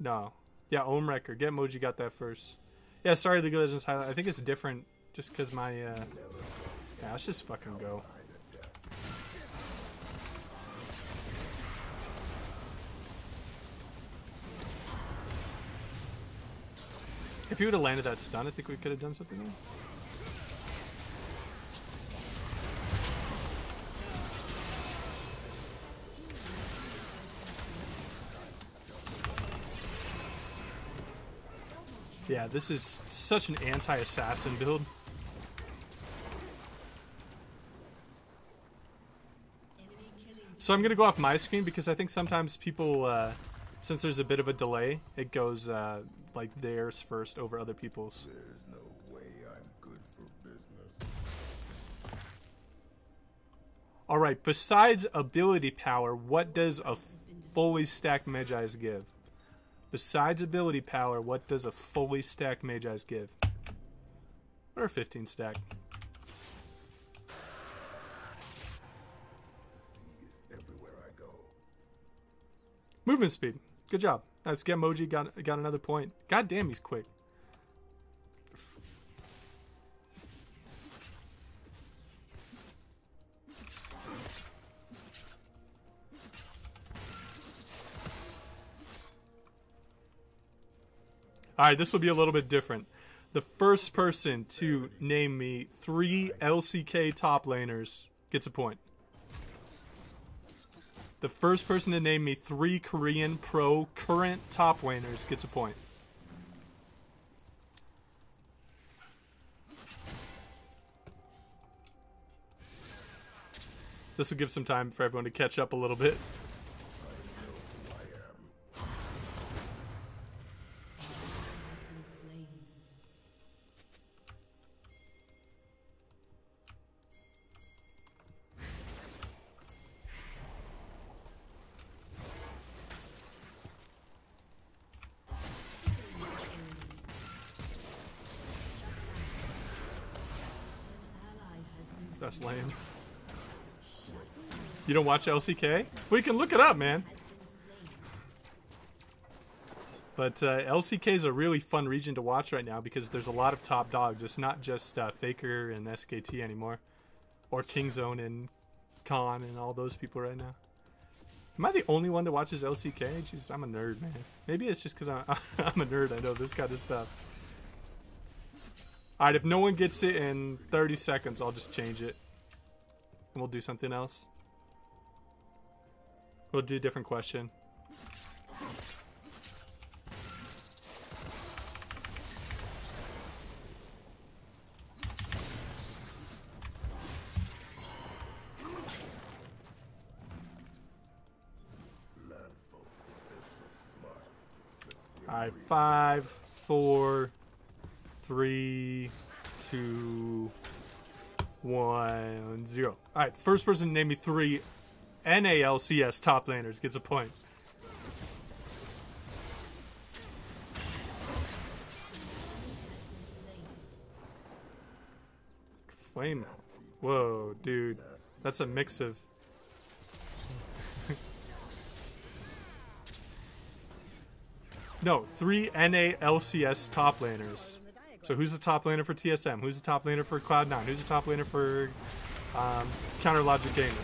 A: No. Yeah, Omwrecker. Getmoji got that first. Yeah, sorry, League of Legends highlight. I think it's different just because my... Yeah, let's just fucking go. If he would have landed that stun, I think we could have done something there. Yeah, this is such an anti-assassin build. So I'm going to go off my screen because I think sometimes people, since there's a bit of a delay, it goes like theirs first over other people's.
C: There's no way I'm good for business.
A: Alright, besides ability power, what does a fully stacked Magi's give? Besides ability power, what does a fully stacked Magi's give? Or a 15 stack?
C: The sea is everywhere I go.
A: Movement speed. Good job. Let's get Moji got another point. God damn, he's quick. Alright, this will be a little bit different. The first person to name me 3 LCK top laners gets a point. The first person to name me 3 Korean pro current top laners gets a point. This will give some time for everyone to catch up a little bit. That's lame. You don't watch LCK? We can look it up, man. But LCK is a really fun region to watch right now because there's a lot of top dogs. It's not just Faker and SKT anymore. Or Kingzone and Khan and all those people right now. Am I the only one that watches LCK? Jeez, I'm a nerd, man. Maybe it's just because I'm a nerd. I know this kind of stuff. Alright, if no one gets it in 30 seconds, I'll just change it. And we'll do something else. We'll do a different question. Alright, 5, 4, 3, 2, 1, 0. Alright, first person to name me 3 NALCS top laners gets a point. Flame. Whoa, dude. That's a mix of... No, 3 NALCS top laners. So who's the top laner for TSM? Who's the top laner for Cloud9? Who's the top laner for Counter Logic Gaming?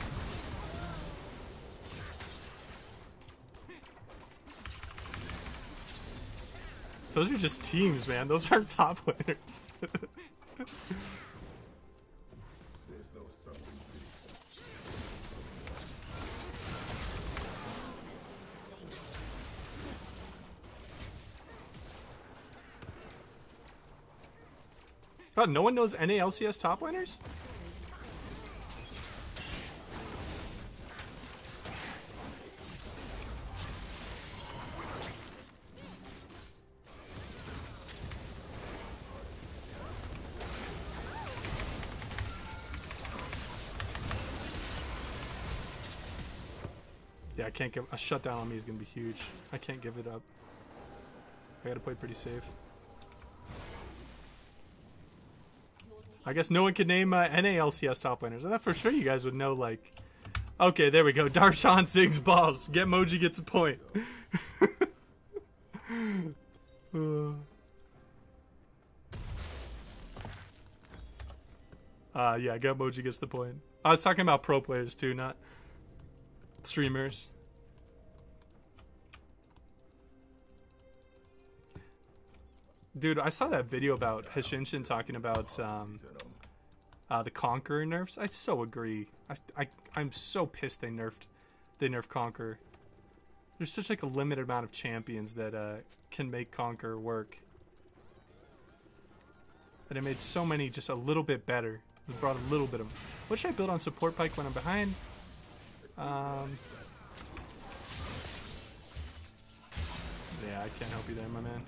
A: Those are just teams, man. Those aren't top laners. God, no one knows NALCS top laners? Yeah, I can't give a shutdown on me is gonna be huge. I can't give it up. I gotta play pretty safe. I guess no one could name NALCS top laners. I thought for sure you guys would know, like... Okay, there we go. Darshan Ziggs balls. Get Moji gets a point. Yeah, Get Moji gets the point. I was talking about pro players too, not streamers. Dude, I saw that video about Heshinshin talking about the Conqueror nerfs. I so agree. I'm so pissed they nerfed Conqueror. There's such like a limited amount of champions that can make Conqueror work. But it made so many just a little bit better. It brought a little bit of... What should I build on support pike when I'm behind? Yeah, I can't help you there, my man.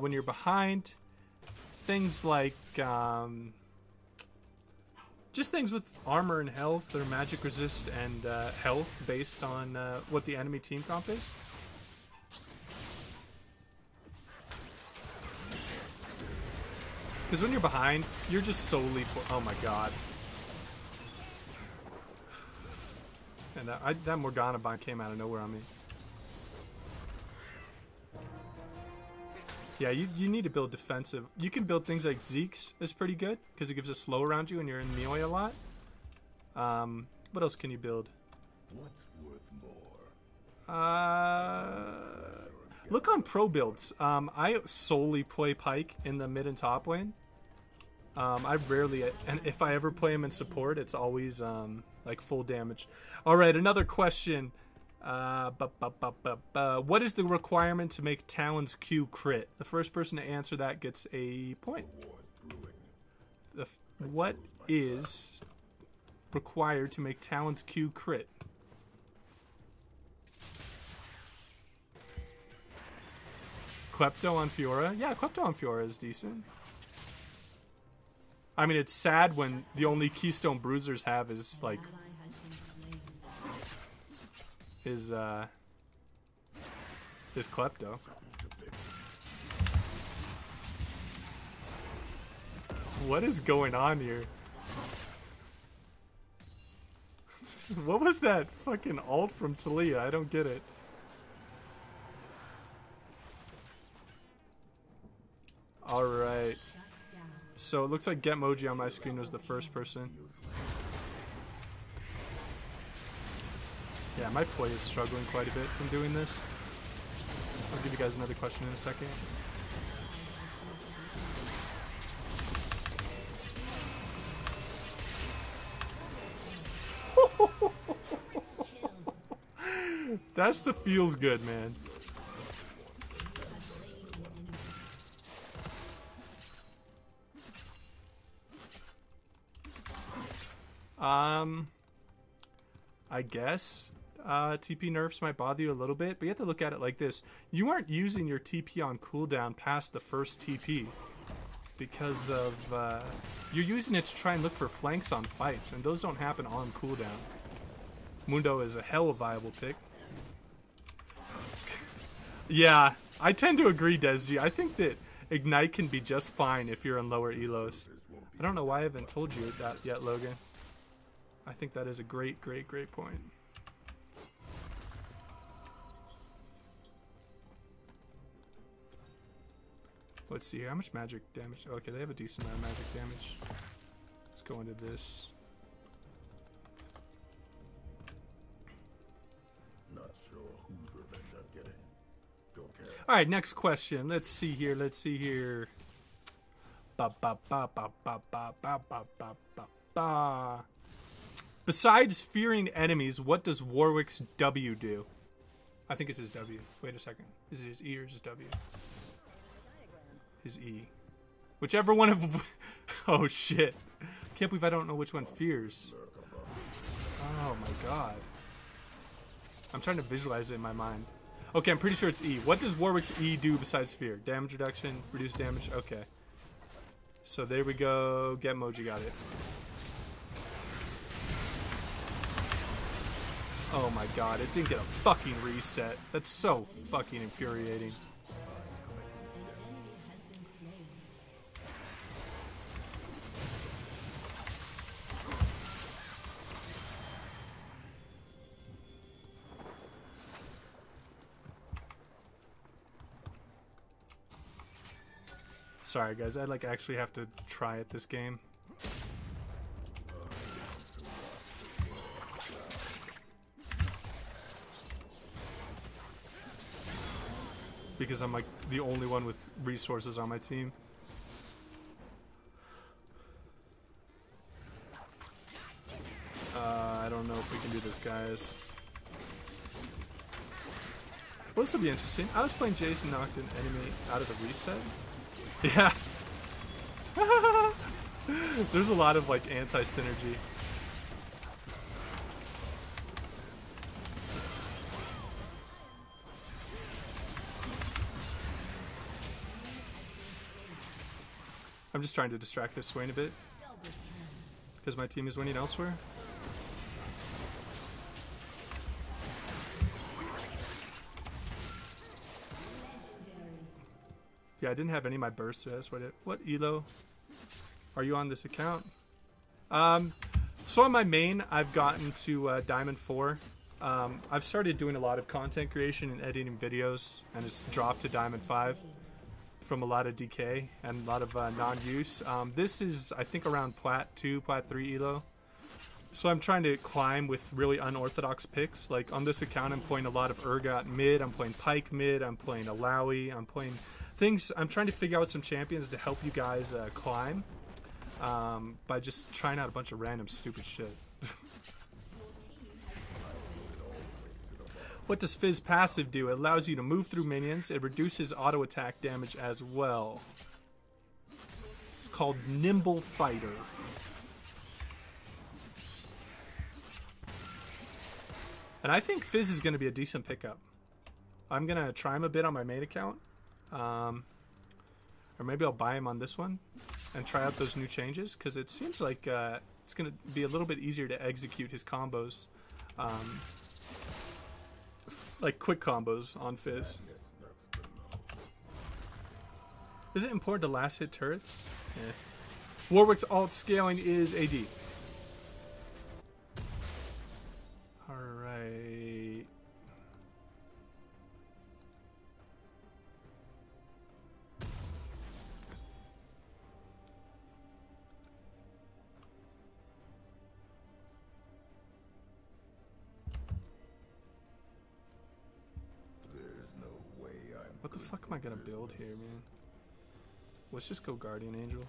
A: When you're behind, things like just things with armor and health or magic resist and health based on what the enemy team comp is. Because when you're behind, you're just solely for... Oh my god. And that Morgana bind came out of nowhere on me. Yeah, you need to build defensive. You can build things like Zeke's is pretty good because it gives a slow around you and you're in melee a lot. What else can you build?
C: What's worth more?
A: Look on pro builds. I solely play Pike in the mid and top lane. I rarely, and if I ever play him in support, it's always like full damage. All right, another question. What is the requirement to make Talon's Q crit? The first person to answer that gets a point. What is required to make Talon's Q crit? Klepto on Fiora? Yeah, Klepto on Fiora is decent. I mean, it's sad when the only Keystone Bruisers have is, like... Is Klepto. What is going on here? What was that fucking ult from Talia? I don't get it. Alright. So it looks like Getmoji on my screen was the first person. Yeah, my play is struggling quite a bit from doing this. I'll give you guys another question in a second. That's the feels good, man. I guess TP nerfs might bother you a little bit, but you have to look at it like this. You aren't using your TP on cooldown past the first TP because of you're using it to try and look for flanks on fights, and those don't happen on cooldown. Mundo is a hell of a viable pick. Yeah, I tend to agree, Desi. I think that Ignite can be just fine if you're in lower elos. I don't know why I haven't told you that yet, Logan. I think that is a great, great, great point. Let's see here. How much magic damage? Okay, they have a decent amount of magic damage. Let's go into this.
C: Not sure whose revenge I'm getting. Don't care.
A: All right, next question. Let's see here. Let's see here. Ba ba ba ba ba ba ba ba ba ba ba. Besides fearing enemies, what does Warwick's W do? I think it's his W. Wait a second. Is it his E or his W? His E. Whichever one of... Oh, shit. Can't believe I don't know which one fears. Oh, my God. I'm trying to visualize it in my mind. Okay, I'm pretty sure it's E. What does Warwick's E do besides fear? Damage reduction? Reduce damage? Okay. So there we go. Getmoji got it. Oh my god, it didn't get a fucking reset. That's so fucking infuriating. Sorry guys, I like actually have to try at this game. Because I'm like the only one with resources on my team. I don't know if we can do this, guys. Well, this will be interesting. I was playing Jason, knocked an enemy out of the reset. Yeah. There's a lot of like anti-synergy. I'm just trying to distract this Swain a bit because my team is winning elsewhere. Yeah, I didn't have any of my bursts, so that's what it... What elo are you on this account? So on my main, I've gotten to Diamond 4. I've started doing a lot of content creation and editing videos, and it's dropped to Diamond 5 from a lot of DK and a lot of non-use. This is, I think, around Plat 2, Plat 3 elo. So I'm trying to climb with really unorthodox picks. Like on this account, I'm playing a lot of Urgot mid, I'm playing Pyke mid, I'm playing Alawi, I'm playing... things. I'm trying to figure out some champions to help you guys climb by just trying out a bunch of random stupid shit. What does Fizz passive do? It allows you to move through minions. It reduces auto attack damage as well. It's called Nimble Fighter. And I think Fizz is going to be a decent pickup. I'm going to try him a bit on my main account. Or maybe I'll buy him on this one and try out those new changes, because it seems like it's going to be a little bit easier to execute his combos, like quick combos on Fizz. Is it important to last hit turrets? Yeah. Warwick's alt scaling is AD. Alright.
C: There's no way I'm
A: What the
C: good
A: fuck am
C: for
A: I gonna build
C: business.
A: here, man? Let's just go Guardian Angel.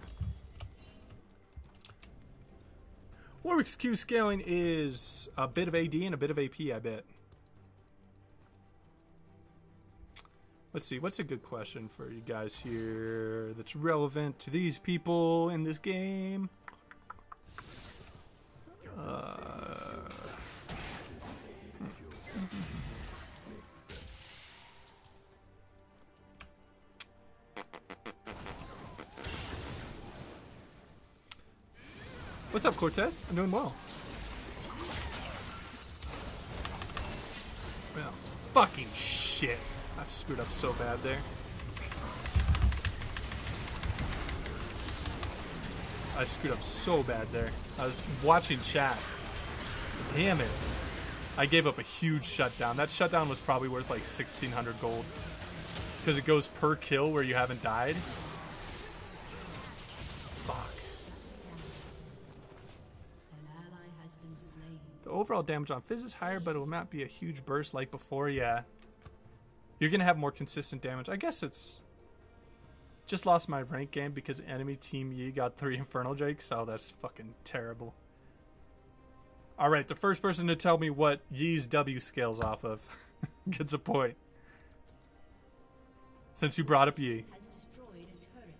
A: Warwick's Q scaling is a bit of AD and a bit of AP, I bet. Let's see, what's a good question for you guys here that's relevant to these people in this game? What's up, Cortez? I'm doing well. Well, fucking shit. I screwed up so bad there. I screwed up so bad there. I was watching chat. Damn it. I gave up a huge shutdown. That shutdown was probably worth like 1,600 gold. Because it goes per kill where you haven't died. Fuck.
B: An ally has been slain.
A: The overall damage on Fizz is higher, but it will not be a huge burst like before. Yeah. You're going to have more consistent damage. I guess it's... Just lost my rank game because enemy team Yi got 3 Infernal Drakes. Oh, that's fucking terrible. Alright, the first person to tell me what Yi's W scales off of gets a point. Since you brought up Yi.
B: Has destroyed a turret.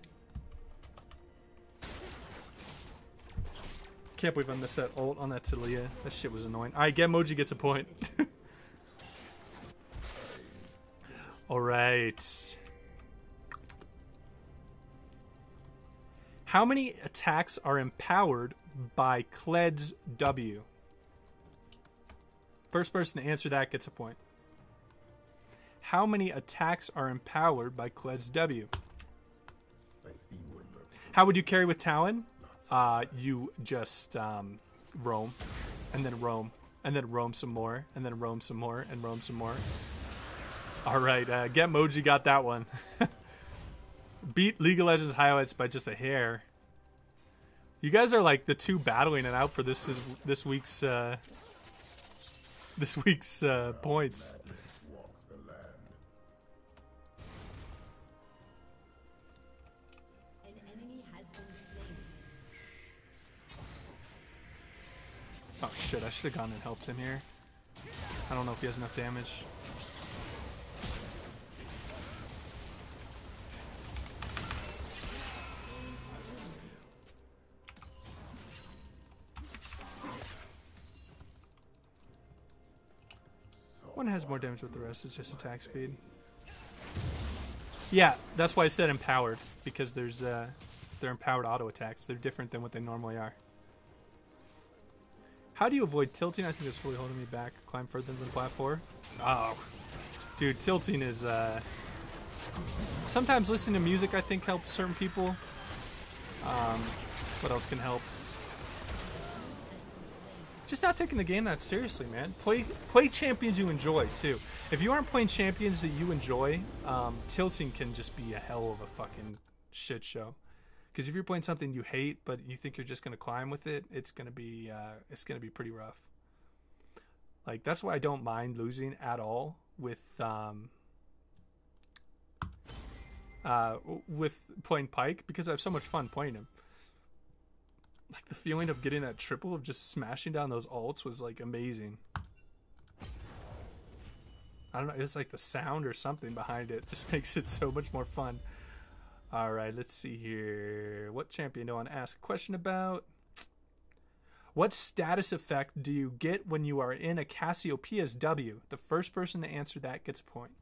A: Can't believe I missed that ult on that Talia. That shit was annoying. Alright, Gemoji gets a point. Alright. How many attacks are empowered by Kled's W? First person to answer that gets a point. How many attacks are empowered by Kled's W?
C: I see what lurks.
A: How would you carry with Talon? You just roam, and then roam, and then roam some more, and then roam some more, and roam some more. All right, Getmoji got that one. Beat League of Legends highlights by just a hair. You guys are like the two battling it out for this week's points.
C: Madness walks the land.
B: An enemy has been slain.
A: Oh shit! I should have gone and helped him here. I don't know if he has enough damage. One has more damage with the rest. It's just attack speed. Yeah, that's why I said empowered, because there's they're empowered auto attacks. They're different than what they normally are. How do you avoid tilting? I think it's really holding me back. Climb further than plat 4. Oh, dude, tilting is. Sometimes listening to music I think helps certain people. What else can help? Just not taking the game that seriously, man. Play champions you enjoy too. If you aren't playing champions that you enjoy, tilting can just be a hell of a fucking shit show. Because if you're playing something you hate but you think you're just gonna climb with it, it's gonna be pretty rough. Like that's why I don't mind losing at all with playing Pyke, because I have so much fun playing him. Like the feeling of getting that triple of just smashing down those ults was like amazing. I don't know, it's like the sound or something behind it just makes it so much more fun. Alright, let's see here. What champion do I want to ask a question about? What status effect do you get when you are in a Cassiopeia's W? The first person to answer that gets a point.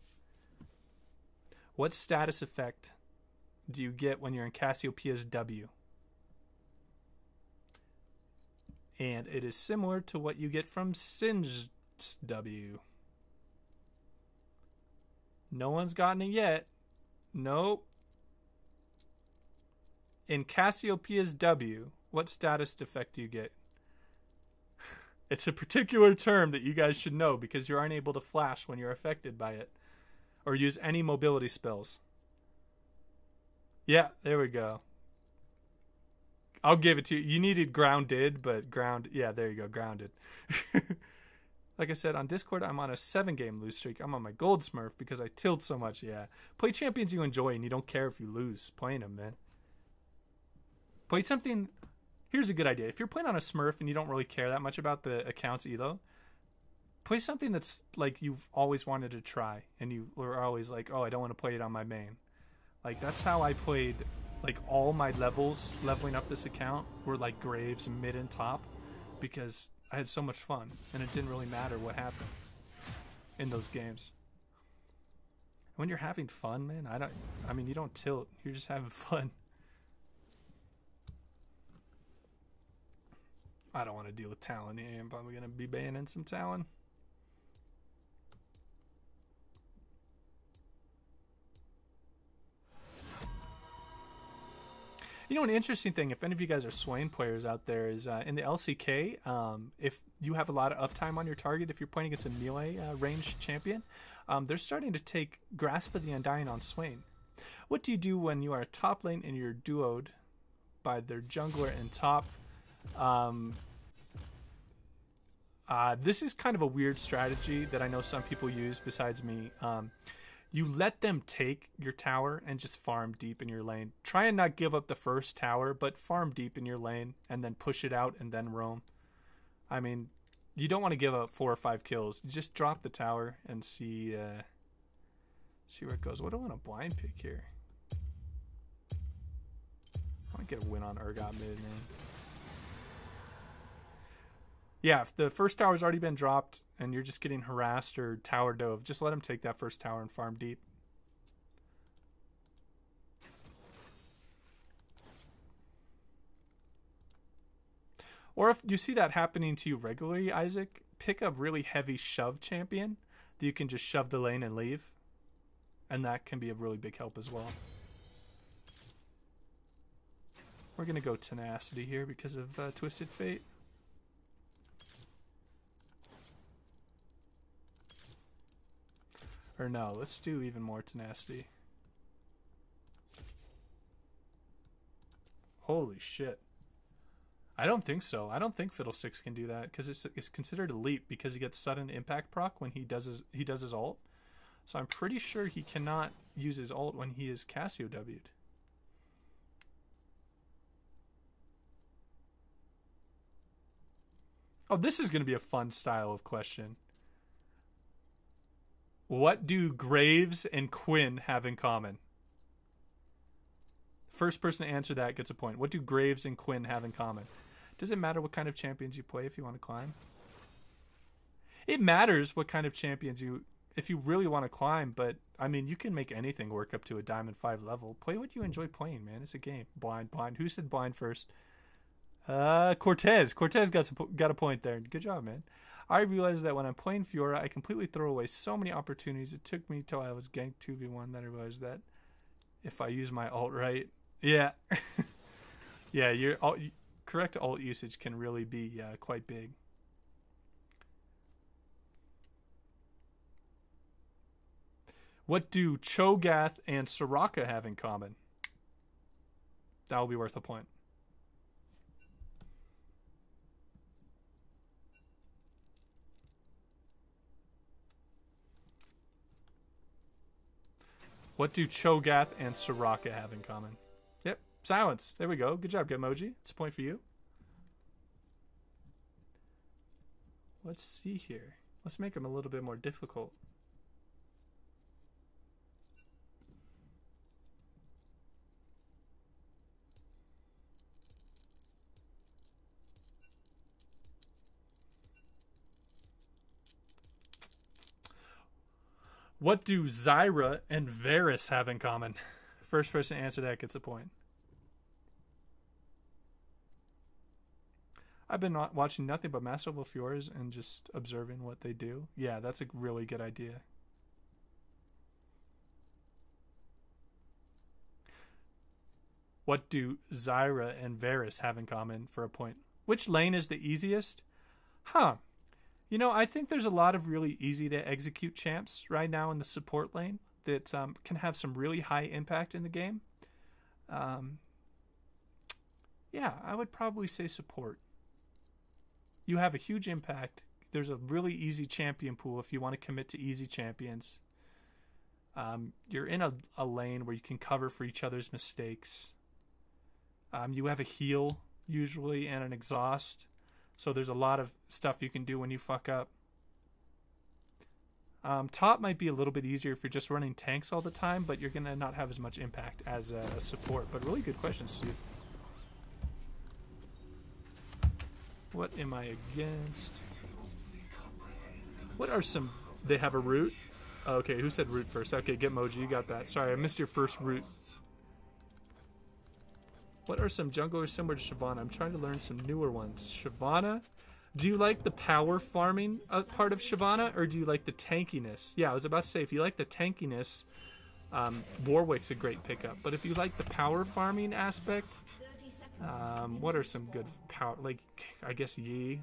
A: What status effect do you get when you're in Cassiopeia's W? And it is similar to what you get from Singe's W. No one's gotten it yet. Nope. In Cassiopeia's W, what status defect do you get? It's a particular term that you guys should know because you aren't able to flash when you're affected by it. Or use any mobility spells. Yeah, there we go. I'll give it to you. You needed grounded, but yeah, there you go, grounded. Like I said, on Discord, I'm on a 7-game lose streak. I'm on my gold smurf because I tilt so much, yeah. Play champions you enjoy and you don't care if you lose playing them, man. Play something... Here's a good idea. If you're playing on a smurf and you don't really care that much about the account's elo, play something that's like you've always wanted to try. And you were always like, oh, I don't want to play it on my main. Like, that's how I played... Like, all my levels leveling up this account were like Graves, mid and top, because I had so much fun, and it didn't really matter what happened in those games. When you're having fun, man, I mean, you don't tilt. You're just having fun. I don't want to deal with Talon. Yeah, I'm probably going to be banning some Talon. You know, an interesting thing, if any of you guys are Swain players out there, is in the LCK, if you have a lot of uptime on your target, if you're playing against a melee ranged champion, they're starting to take Grasp of the Undying on Swain. What do you do when you are top lane and you're duoed by their jungler and top? This is kind of a weird strategy that I know some people use besides me. You let them take your tower and just farm deep in your lane. Try and not give up the first tower, but farm deep in your lane and then push it out and then roam. I mean, you don't want to give up 4 or 5 kills. You just drop the tower and see where it goes. What do I want to blind pick here? I want to get a win on Urgot mid, man. Yeah, if the first tower's already been dropped and you're just getting harassed or tower dove, just let him take that first tower and farm deep. Or if you see that happening to you regularly, Isaac, pick a really heavy shove champion that you can just shove the lane and leave. And that can be a really big help as well. We're going to go Tenacity here because of Twisted Fate. Or no, let's do even more Tenacity. Holy shit. I don't think so. I don't think Fiddlesticks can do that because it's considered a leap because he gets sudden impact proc when he does his ult. So I'm pretty sure he cannot use his ult when he is Cassio W'd. Oh, this is going to be a fun style of question. What do Graves and Quinn have in common? First person to answer that gets a point. What do Graves and Quinn have in common? Does it matter what kind of champions you play if you want to climb? It matters what kind of champions if you really want to climb, but I mean, you can make anything work up to a Diamond 5 level. Play what you enjoy playing, man. It's a game. Blind. Who said blind first? Cortez. Cortez got a point there. Good job, man. I realized that when I'm playing Fiora, I completely throw away so many opportunities. It took me till I was ganked 2v1 that I realized that if I use my ult right, yeah, yeah, your correct ult usage can really be quite big. What do Cho'Gath and Soraka have in common? That will be worth a point. What do Cho'Gath and Soraka have in common? Yep, silence. There we go. Good job, Gemoji. It's a point for you. Let's see here. Let's make them a little bit more difficult. What do Zyra and Varus have in common? First person to answer that gets a point. I've been watching nothing but Master Level Fioras and just observing what they do. Yeah, that's a really good idea. What do Zyra and Varus have in common for a point? Which lane is the easiest? Huh. You know, I think there's a lot of really easy to execute champs right now in the support lane that can have some really high impact in the game. Yeah, I would probably say support. You have a huge impact. There's a really easy champion pool if you want to commit to easy champions. You're in a lane where you can cover for each other's mistakes. You have a heal, usually, and an exhaust. So there's a lot of stuff you can do when you fuck up. Top might be a little bit easier if you're just running tanks all the time, but you're going to not have as much impact as a support. But really good question, Steve. What am I against? What are some... They have a root? Okay, who said root first? Okay, Gitmoji, you got that. Sorry, I missed your first root. What are some junglers similar to Shyvana? I'm trying to learn some newer ones. Shyvana? Do you like the power farming part of Shyvana, or do you like the tankiness? Yeah, I was about to say, if you like the tankiness, Warwick's a great pickup. But if you like the power farming aspect, what are some good power... Like, I guess Yi.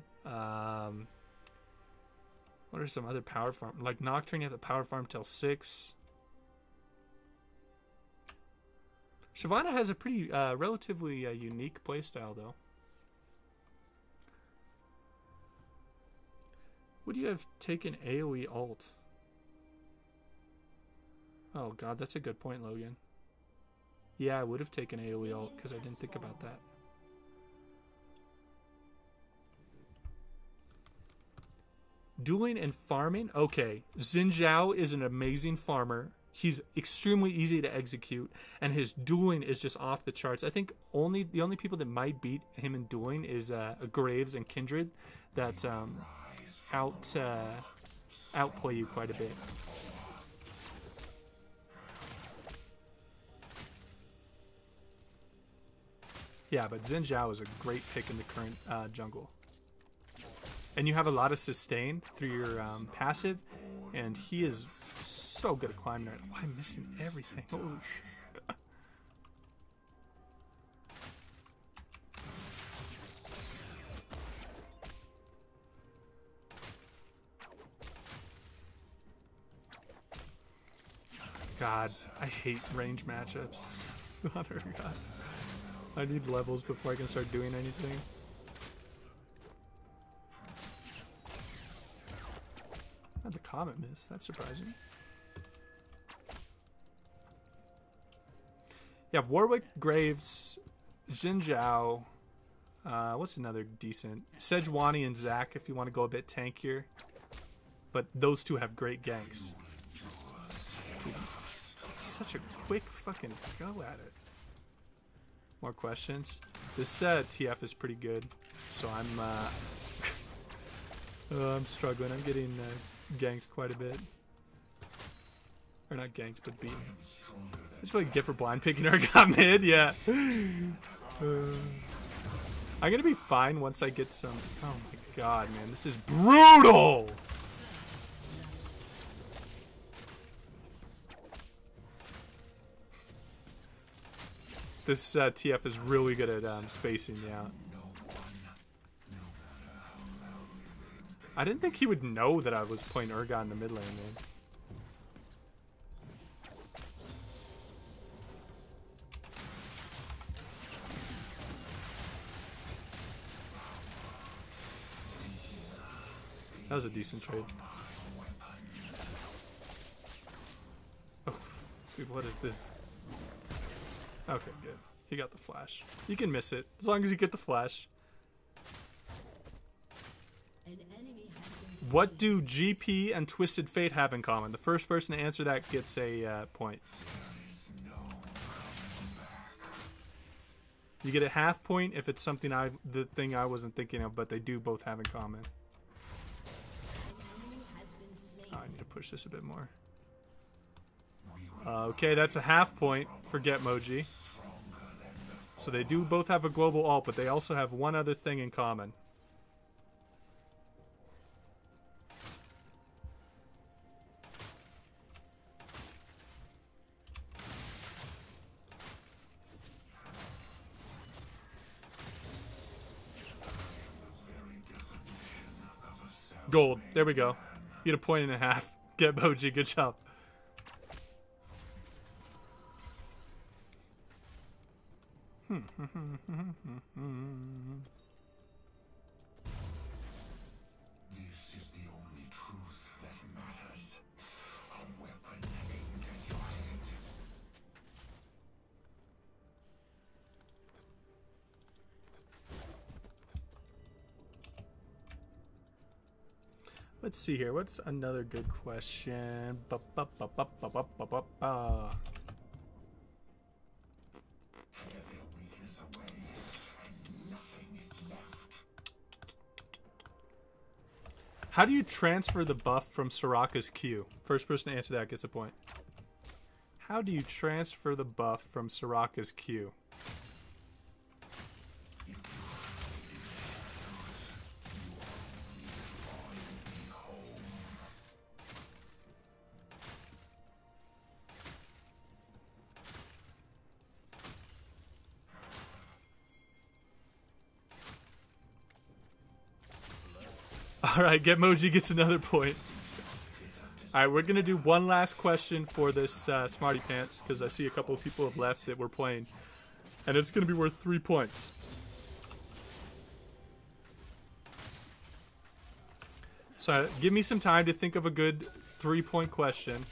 A: What are some other power farm? Like Nocturne, you have the power farm till 6. Shyvana has a pretty relatively unique playstyle, though. Would you have taken AoE ult? Oh god, that's a good point, Logan. Yeah, I would have taken AoE ult because I didn't think about that. Dueling and farming? Okay. Xin Zhao is an amazing farmer. He's extremely easy to execute, and his dueling is just off the charts. I think the only people that might beat him in dueling is Graves and Kindred that outplay you quite a bit. Yeah, but Xin Zhao is a great pick in the current jungle. And you have a lot of sustain through your passive, and he is so good at climbing it. Why am I missing everything? Holy shit. God, I hate range matchups. God. I need levels before I can start doing anything. Oh, the comet miss. That's surprising. Yeah, Warwick, Graves, Xin Zhao. What's another decent? Sejuani and Zac if you want to go a bit tankier. But those two have great ganks. Dude, it's such a quick fucking go at it. More questions? This TF is pretty good. So I'm struggling. I'm getting ganked quite a bit. Or not ganked, but beaten. It's like Giffer blind picking our got mid, yeah. I'm gonna be fine once I get some... Oh my god, man, this is brutal! This TF is really good at spacing me out. I didn't think he would know that I was playing Urgot in the mid lane, man. That was a decent trade. Oh, dude, what is this? Okay, good. He got the flash. You can miss it, as long as you get the flash. What do GP and Twisted Fate have in common? The first person to answer that gets a point. You get a half point if it's something the thing I wasn't thinking of, but they do both have in common. Oh, I need to push this a bit more. Okay, that's a half point for Gitmoji. So they do both have a global ult, but they also have one other thing in common. Gold. There we go. You get a point and a half. Get Moji. Good job.
C: This is the only truth that matters. A weapon aimed at your head.
A: Let's see here. What's another good question?
C: Tear their weakness away, and nothing is left.
A: How do you transfer the buff from Soraka's Q? First person to answer that gets a point. How do you transfer the buff from Soraka's Q? Alright, Getmoji gets another point. Alright, we're going to do one last question for this Smarty Pants, because I see a couple of people have left that we're playing. And it's going to be worth 3 points. So give me some time to think of a good 3-point question.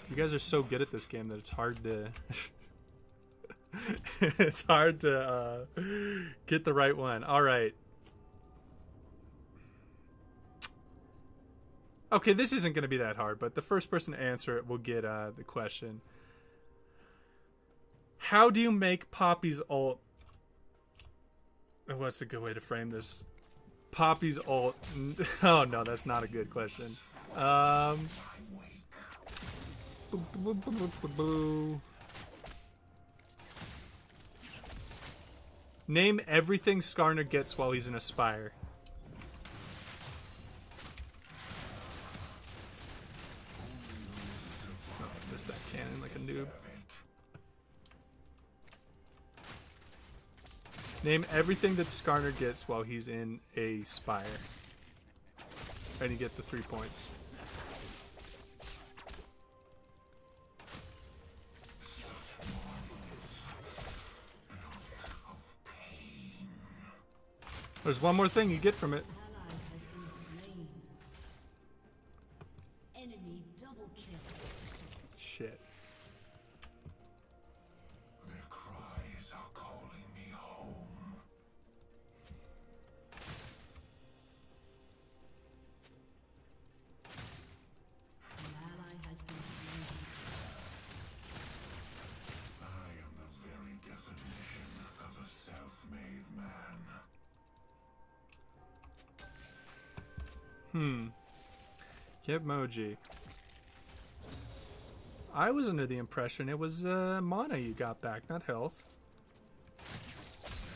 A: You guys are so good at this game that it's hard to it's hard to get the right one. All right. Okay, this isn't going to be that hard, but the first person to answer it will get the question. How do you make Poppy's ult? What's a good way to frame this? Poppy's ult. Oh no, that's not a good question. Name everything Skarner gets while he's in a spire. Oh, I missed that cannon like a noob. Name everything that Skarner gets while he's in a spire. And you get the 3 points. There's one more thing you get from it.
B: Ally has been slain. Enemy double kill.
A: Shit.
C: Their cries are calling me home.
B: An ally has been slain.
C: I am the very definition of a self-made man.
A: Gitmoji. I was under the impression it was mana you got back, not health.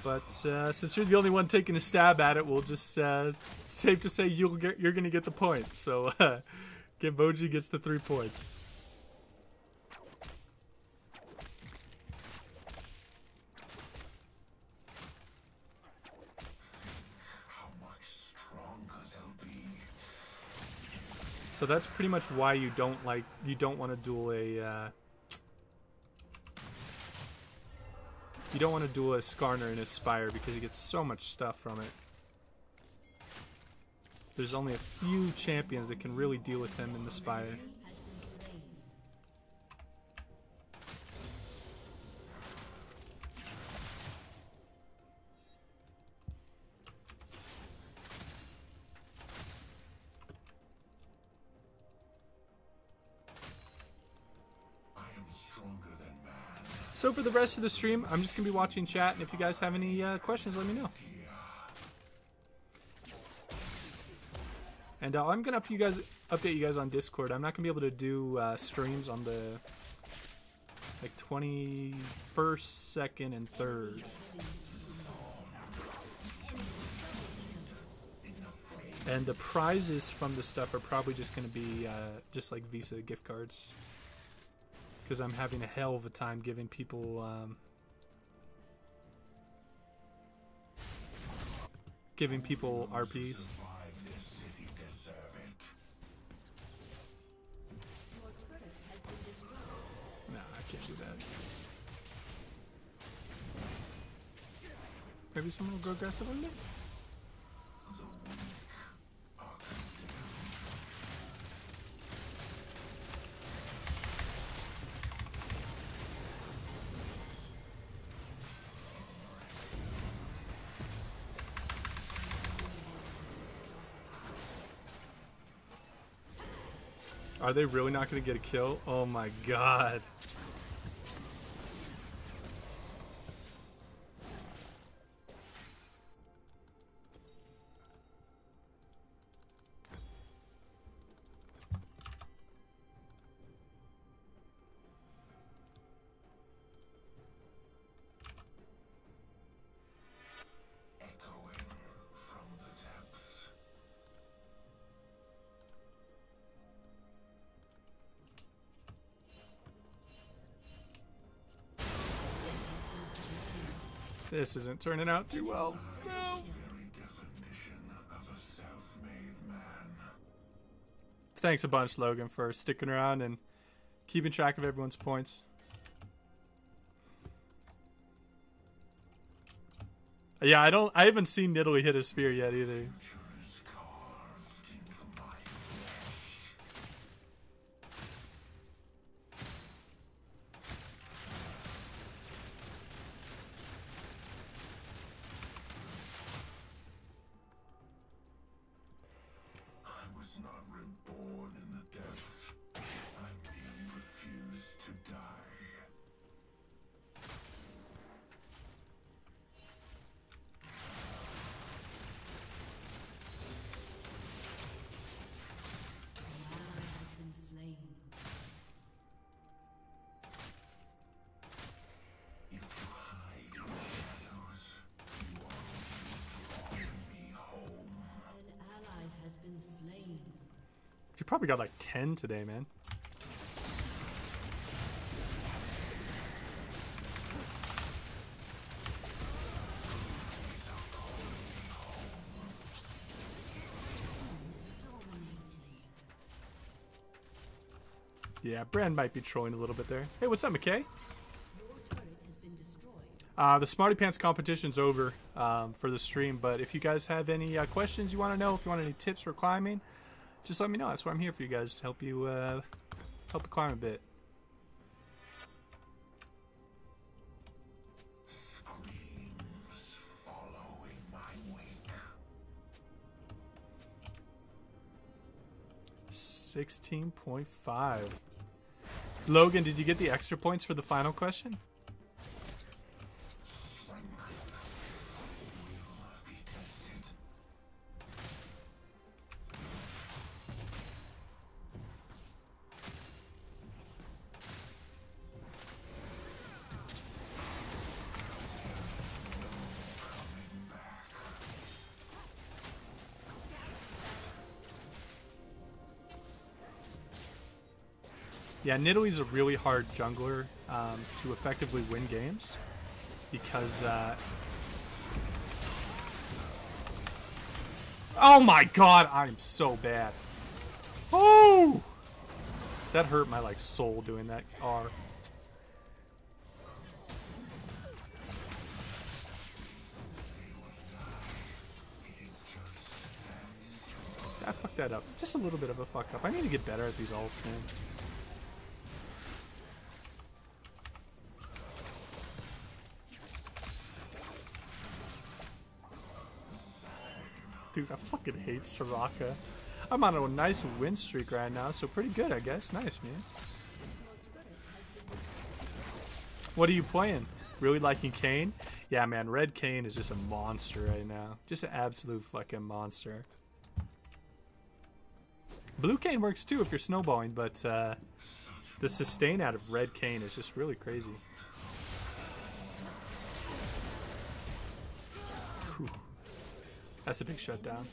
A: But since you're the only one taking a stab at it, we'll just safe to say you're gonna get the points. So Gitmoji gets the 3 points. So that's pretty much why you don't want to duel a you don't want to duel a Skarner in his Spire because he gets so much stuff from it. There's only a few champions that can really deal with him in the Spire.
B: Has been slain.
C: I am stronger
A: So for the rest of the stream, I'm just gonna be watching chat, and if you guys have any questions, let me know. And I'm gonna update you guys on Discord. I'm not gonna be able to do streams on the like 21st, 2nd, and 3rd. And the prizes from the stuff are probably just gonna be just like Visa gift cards, because I'm having a hell of a time giving people RPs. Nah, I can't do that. Maybe someone will go aggressive on me? Are they really not going to get a kill? Oh my god.
C: Echoing from the depths.
A: This isn't turning out too well. No.
C: Very definition of a self-made man.
A: Thanks a bunch, Logan, for sticking around and keeping track of everyone's points. Yeah, I haven't seen Nidalee hit a spear yet either.
C: Future is carved into my flesh. I was not reborn in the depths. I merely refused to die.
B: Has been slain.
C: If you hide in the shadows, you are only drawing me home.
B: An ally has been slain.
A: You probably got like 10 today, man. Yeah, Brand might be trolling a little bit there. Hey, what's up, McKay?
B: Your turret has been destroyed.
A: The Smarty Pants competition's over for the stream, but if you guys have any questions you want to know, if you want any tips for climbing, just let me know. That's why I'm here for you guys, to help you help you climb a bit.
C: Screams following my wake.
A: 16.5. Logan, did you get the extra points for the final question?
C: Strength will be tested. Coming back.
A: Yeah, Nidalee's a really hard jungler to effectively win games because oh my god, I'm so bad. Oh! That hurt my like soul doing that R. I fucked that up. Just a little bit of a fuck up. I need to get better at these ults, man. Dude, I fucking hate Soraka. I'm on a nice win streak right now, so pretty good, I guess. Nice, man. What are you playing? Really liking Kane? Yeah, man, Red Kane is just a monster right now. Just an absolute fucking monster. Blue Kane works too if you're snowballing, but the sustain out of Red Kane is just really crazy. Whew. That's a big shutdown.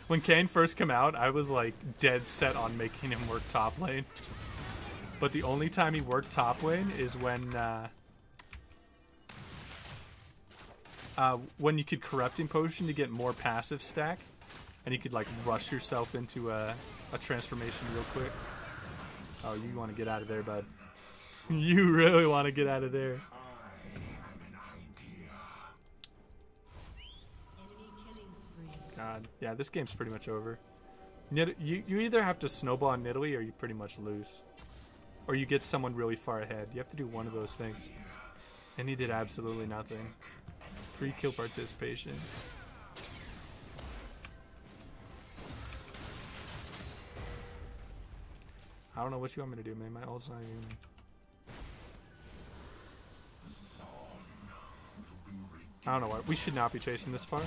A: When Kane first came out, I was like dead set on making him work top lane. But the only time he worked top lane is when you could corrupting potion to get more passive stack, and you could like rush yourself into a transformation real quick. Oh, you want to get out of there, bud? You really want to get out of there? God, yeah, this game's pretty much over. You either have to snowball on Nidalee or you pretty much lose. Or you get someone really far ahead. You have to do one of those things. And he did absolutely nothing. 3 kill participation. I don't know what you want me to do, man. My ult's not even... I don't know what. We should not be chasing this far.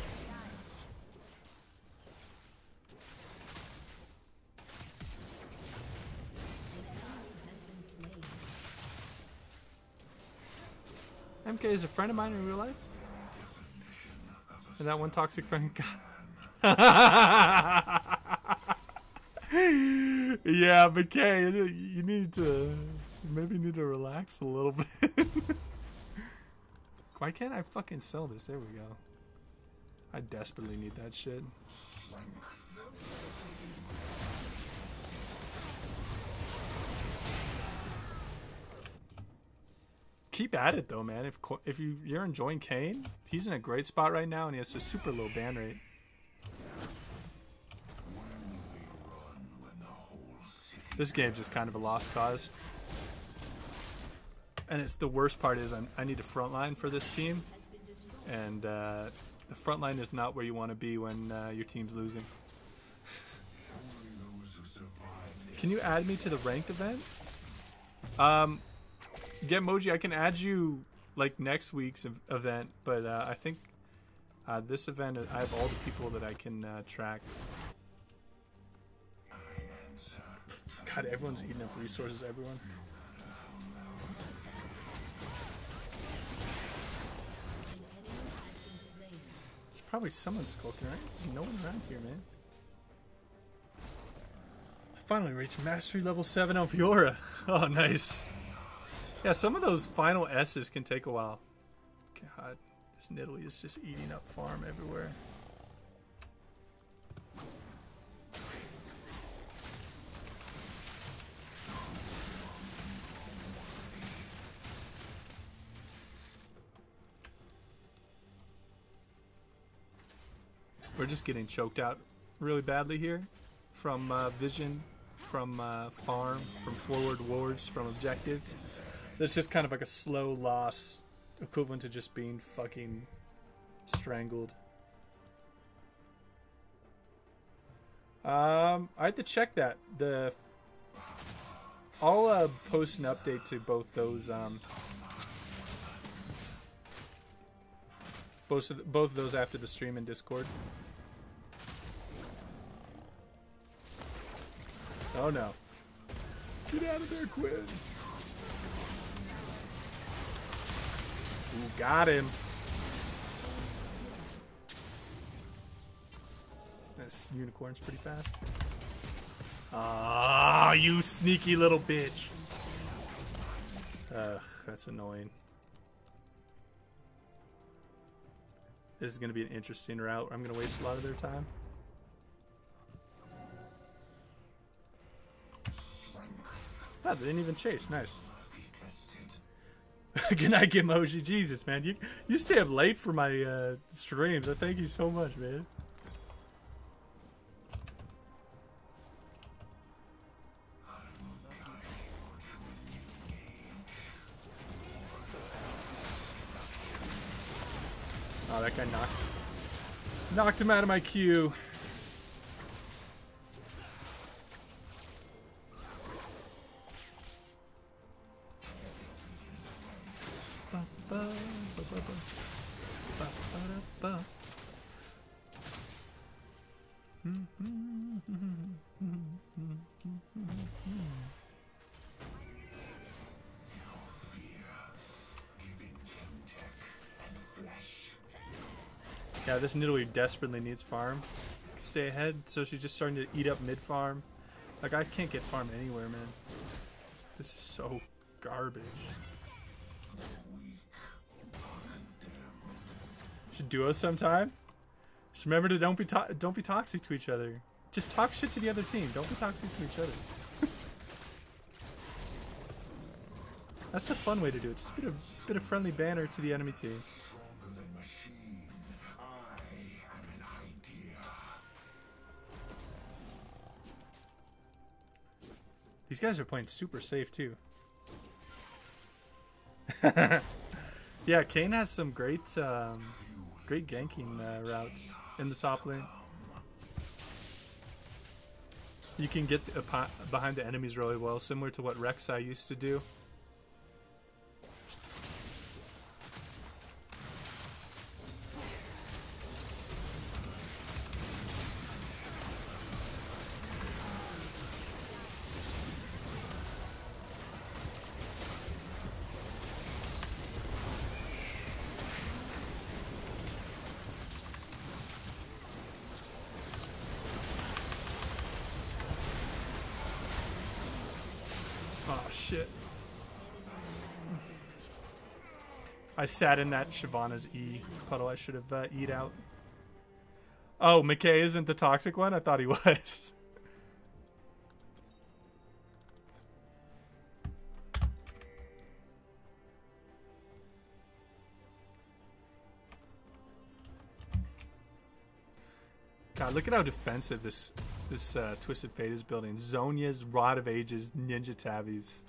A: MK is a friend of mine in real life. And that one toxic friend got... Yeah, MK, you need to... Maybe need to relax a little bit. Why can't I fucking sell this? There we go. I desperately need that shit. Keep at it though, man. If you're enjoying Kane, he's in a great spot right now, and he has a super low ban rate. This game's just kind of a lost cause. And it's the worst part is I need a frontline for this team, and the frontline is not where you want to be when your team's losing. Can you add me to the ranked event? Get Moji, I can add you like next week's event, but I think this event I have all the people that I can track. God, everyone's eating up resources, everyone. There's probably someone skulking, right? There's no one around here, man. I finally reached mastery level 7 on Fiora. Oh, nice. Yeah, some of those final S's can take a while. God, this Nidalee is just eating up farm everywhere. We're just getting choked out really badly here from vision, from farm, from forward wards, from objectives. That's just kind of like a slow loss, equivalent to just being fucking strangled. I had to check that. I'll post an update to both those both of those after the stream in Discord. Oh no. Get out of there, Quinn. Ooh, got him. This unicorn's pretty fast. Ah, you sneaky little bitch. Ugh, that's annoying. This is going to be an interesting route. I'm going to waste a lot of their time. Ah, they didn't even chase. Nice. Good night, Gimoji. Jesus, man. You stay up late for my streams. I thank you so much, man. Oh, that guy knocked him out of my queue. Yeah, this Nidalee desperately needs farm. Stay ahead, so she's just starting to eat up mid farm. Like, I can't get farm anywhere, man. This is so garbage. Should duo sometime. Just remember to don't be toxic to each other. Just talk shit to the other team. Don't be toxic to each other. That's the fun way to do it. Just a bit of friendly banter to the enemy team. These guys are playing super safe too. Yeah, Kayn has some great ganking routes in the top lane. You can get behind the enemies really well, similar to what Rek'Sai used to do. Oh shit. I sat in that Shyvana's E puddle. I should have E'd out. Oh, McKay isn't the toxic one? I thought he was. God, look at how defensive this Twisted Fate is building. Zhonya's, Rod of Ages, Ninja Tabbies.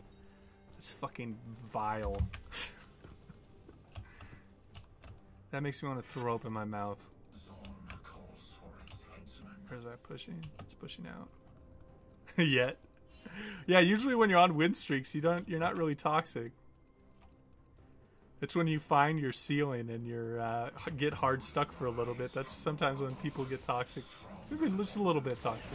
A: It's fucking vile. That makes me want to throw up in my mouth. Where's that pushing? It's pushing out. Yet. Yeah, usually when you're on win streaks, you're not really toxic. It's when you find your ceiling and you're get hard stuck for a little bit. That's sometimes when people get toxic. Maybe just a little bit toxic.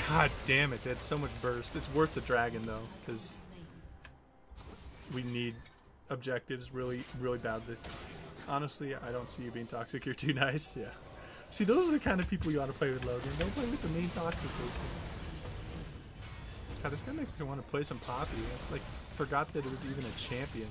A: God damn it, that's so much burst. It's worth the dragon though, because we need objectives really, really badly. Honestly, I don't see you being toxic. You're too nice. Yeah. See, those are the kind of people you want to play with, Logan. Don't play with the main toxic people. God, this guy makes me want to play some Poppy. I like forgot that it was even a champion.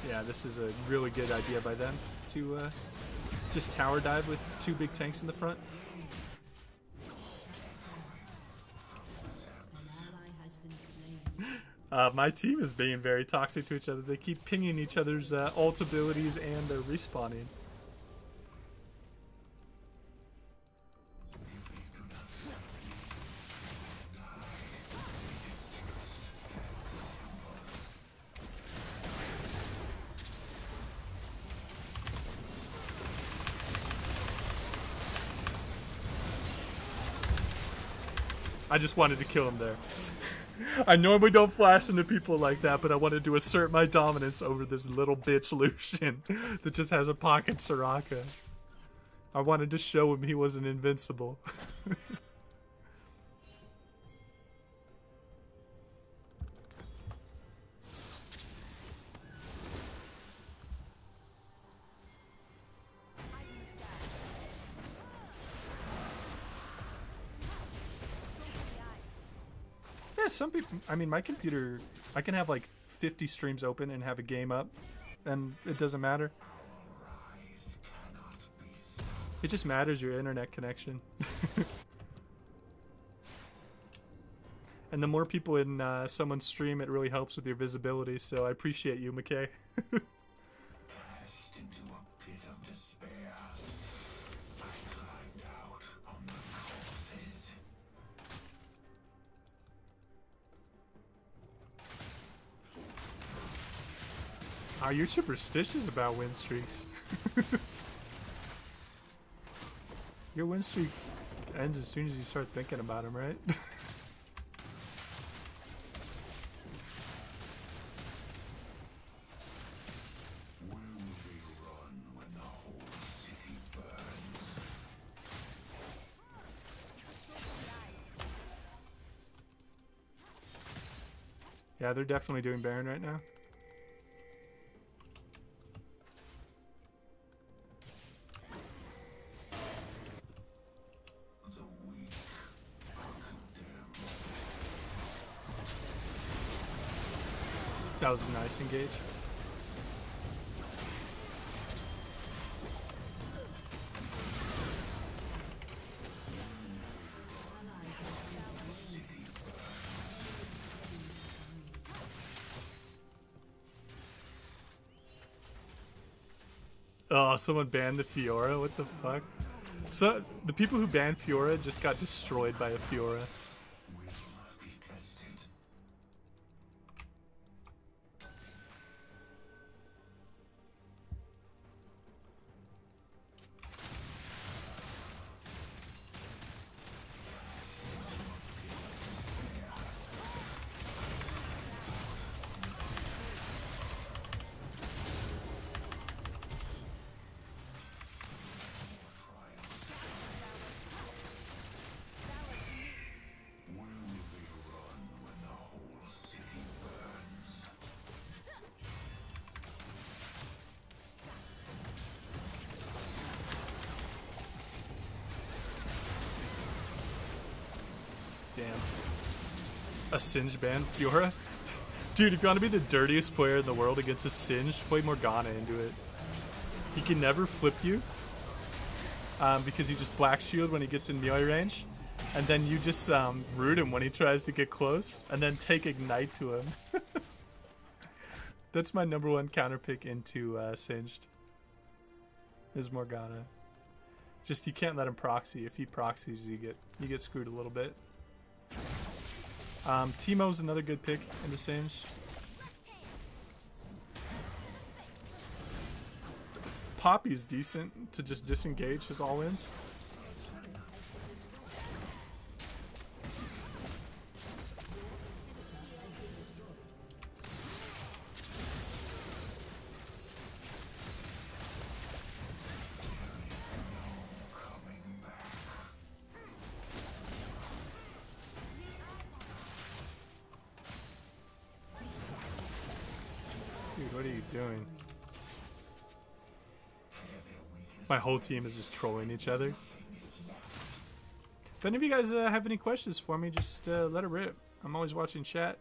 A: Yeah, this is a really good idea by them to just tower dive with two big tanks in the front. My team is being very toxic to each other. They keep pinging each other's ult abilities and they're respawning. I just wanted to kill him there. I normally don't flash into people like that, but I wanted to assert my dominance over this little bitch Lucian that just has a pocket Soraka. I wanted to show him he wasn't invincible. Some people, I mean, my computer, I can have like 50 streams open and have a game up, and it doesn't matter. It just matters your internet connection. And the more people in someone's stream, it really helps with your visibility. So I appreciate you, McKay.
C: Cast into a pit of despair, I climbed out on the corpses.
A: Oh, you're superstitious about win streaks. Your win streak ends as soon as you start thinking about them, right?
C: Where will they run when the whole city burns?
A: Yeah, they're definitely doing Baron right now.
C: The weak are condemned.
A: That was a nice engage. Oh, someone banned the Fiora? What the fuck? So, the people who banned Fiora just got destroyed by a Fiora.
C: Will be tested. Where will they run when the whole city burns?
A: Damn. A Singe ban Fiora? Dude, if you want to be the dirtiest player in the world against a Singe, play Morgana into it. He can never flip you. Because you just black shield when he gets in melee range. And then you just root him when he tries to get close. And then take Ignite to him. That's my number one counter pick into Singed. Is Morgana. Just you can't let him proxy. If he proxies, you get screwed a little bit. Teemo's another good pick into Singed. Poppy's decent to just disengage his all-ins. Dude, what are you doing? My whole team is just trolling each other. If any of you guys have any questions for me, just let it rip. I'm always watching chat.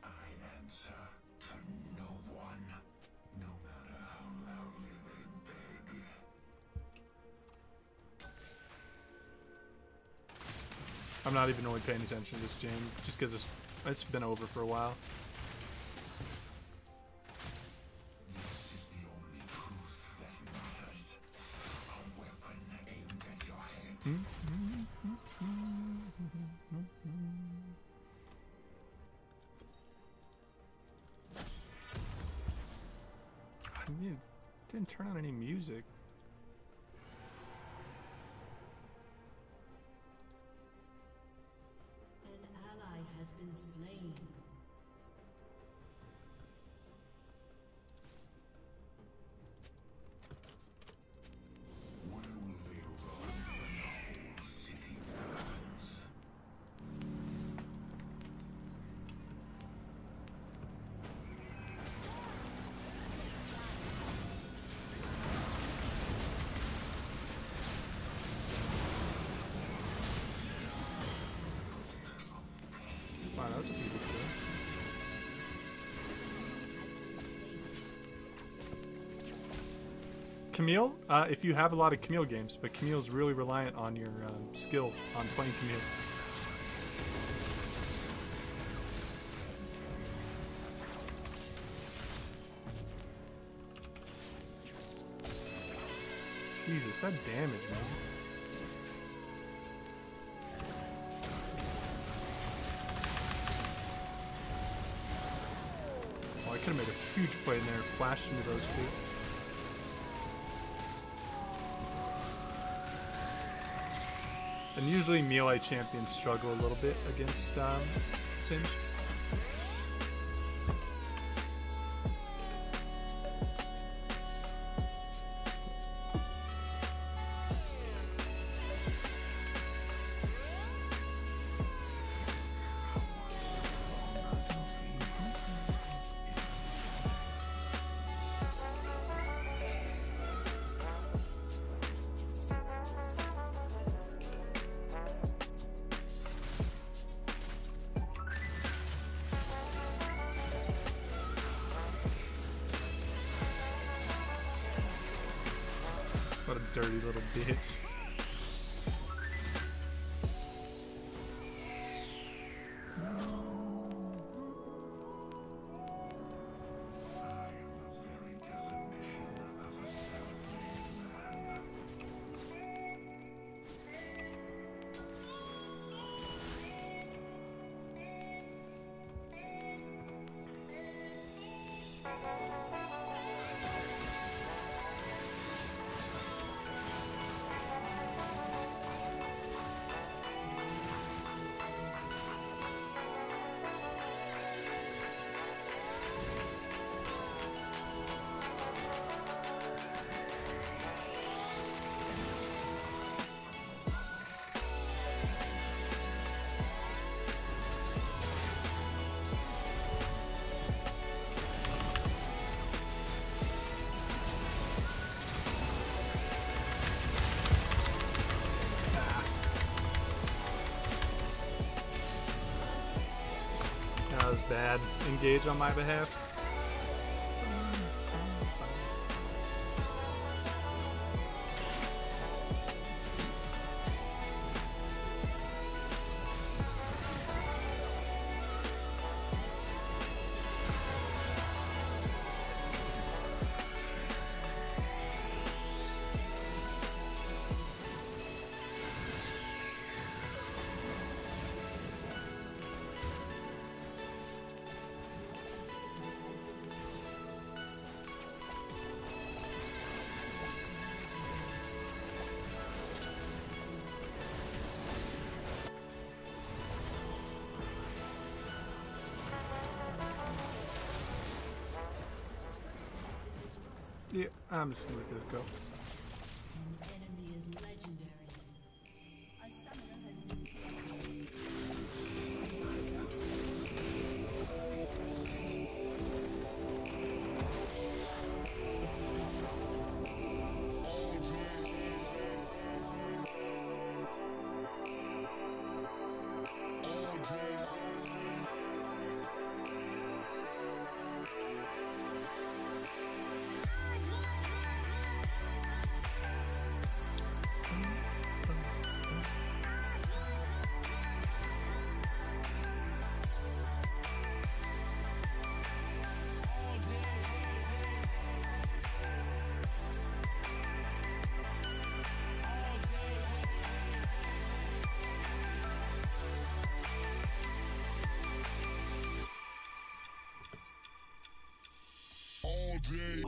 C: I answer to no one, no matter how loudly they beg.
A: I'm not even really paying attention to this game, just because it's been over for a while.
C: This is the only truth that matters. A weapon aimed at your head.
A: Didn't turn on any music.
B: An ally has been slain.
C: Where will they run when the whole city burns?
A: Wow, that was a pretty good kill. Camille, if you have a lot of Camille games, but Camille's really reliant on your skill on playing Camille. Jesus, that damage, man. Oh, I could have made a huge play in there, flashed into those two. And usually melee champions struggle a little bit against Singe. What a dirty little bitch. That was bad. Engage on my behalf. Yeah, I'm just gonna let this go.
B: An enemy is legendary. A summoner has disappeared.
C: All day.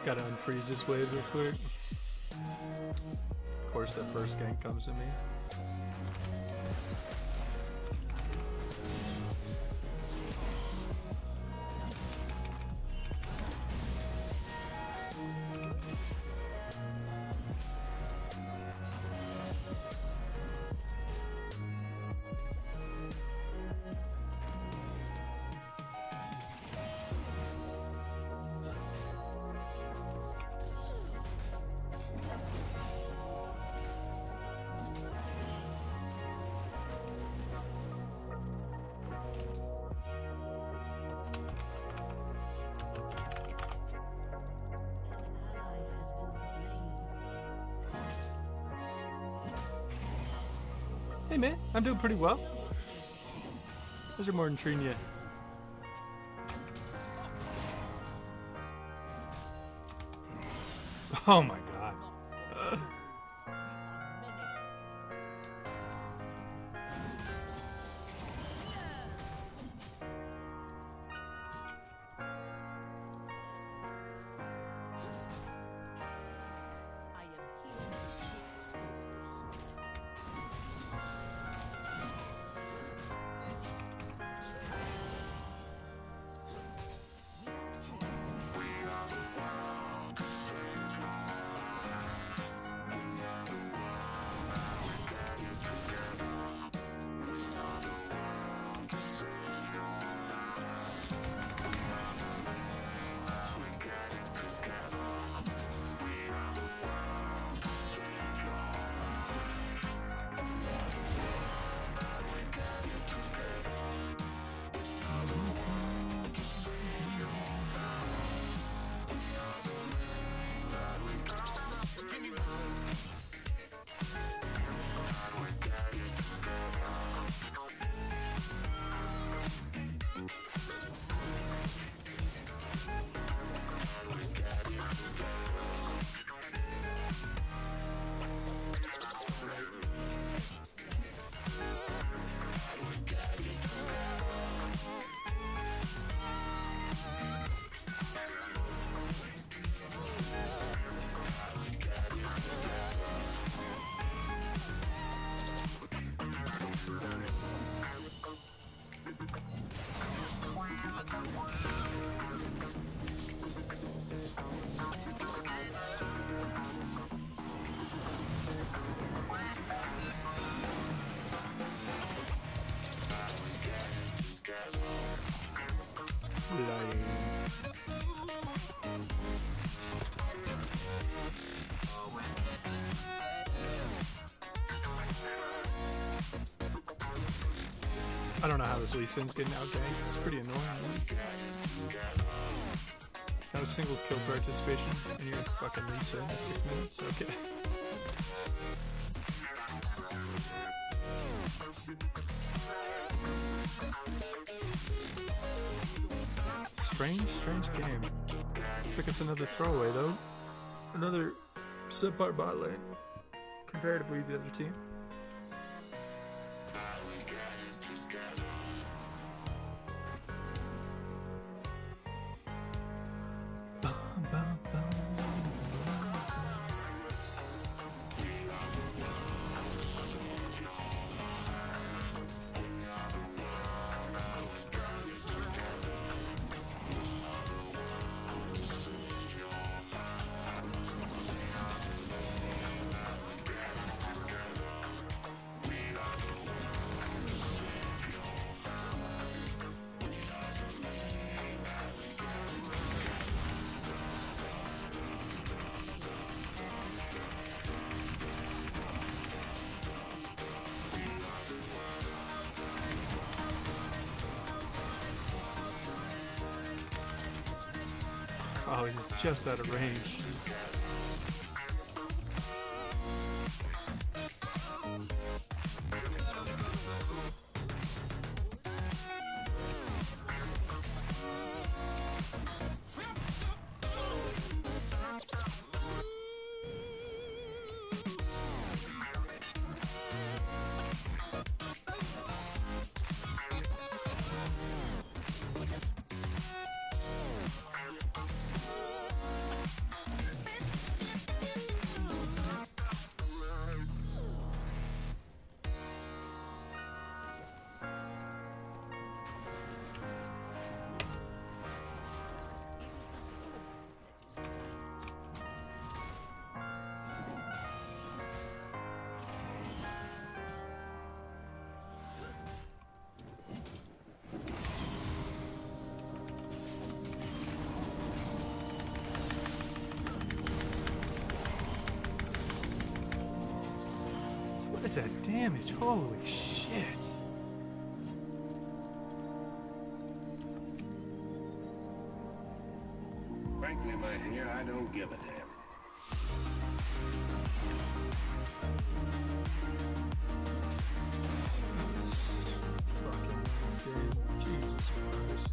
A: Gotta unfreeze this wave real quick. Of course, that first gank comes to me. Hey man, I'm doing pretty well. How's your morning treating you? Oh my god. I don't know how this Lee Sin's getting outganked. It's pretty annoying. Not a single kill participation in your fucking Lee Sin at 6 minutes? Okay. Strange game. Looks like it's another throwaway though. Another subpar bot lane. Comparatively to the other team. Oh, he's just out of range. is that damage? Holy shit.
D: Frankly, my dear, I don't give a damn.
A: Such a fucking nice game. Jesus Christ.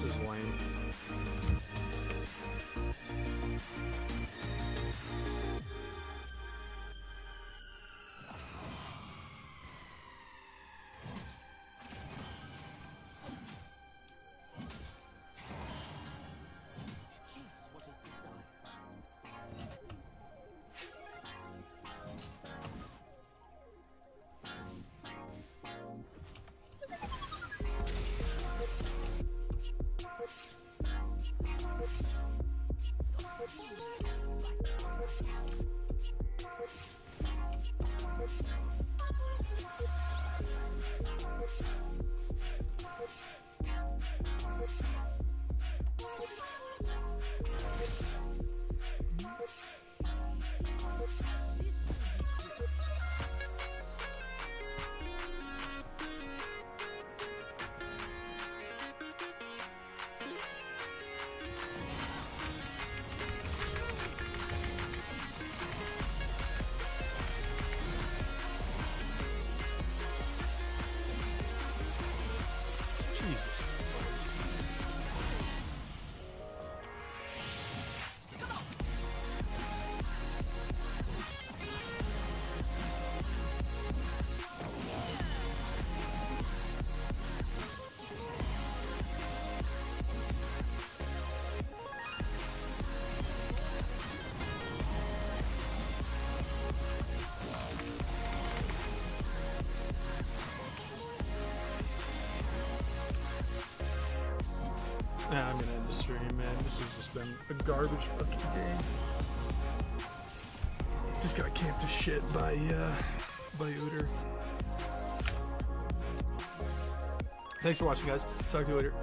A: This is lame. Jesus. Nah, I'm gonna end the stream, man. This has just been a garbage fucking game. Just got camped to shit by Uter. Thanks for watching, guys. Talk to you later.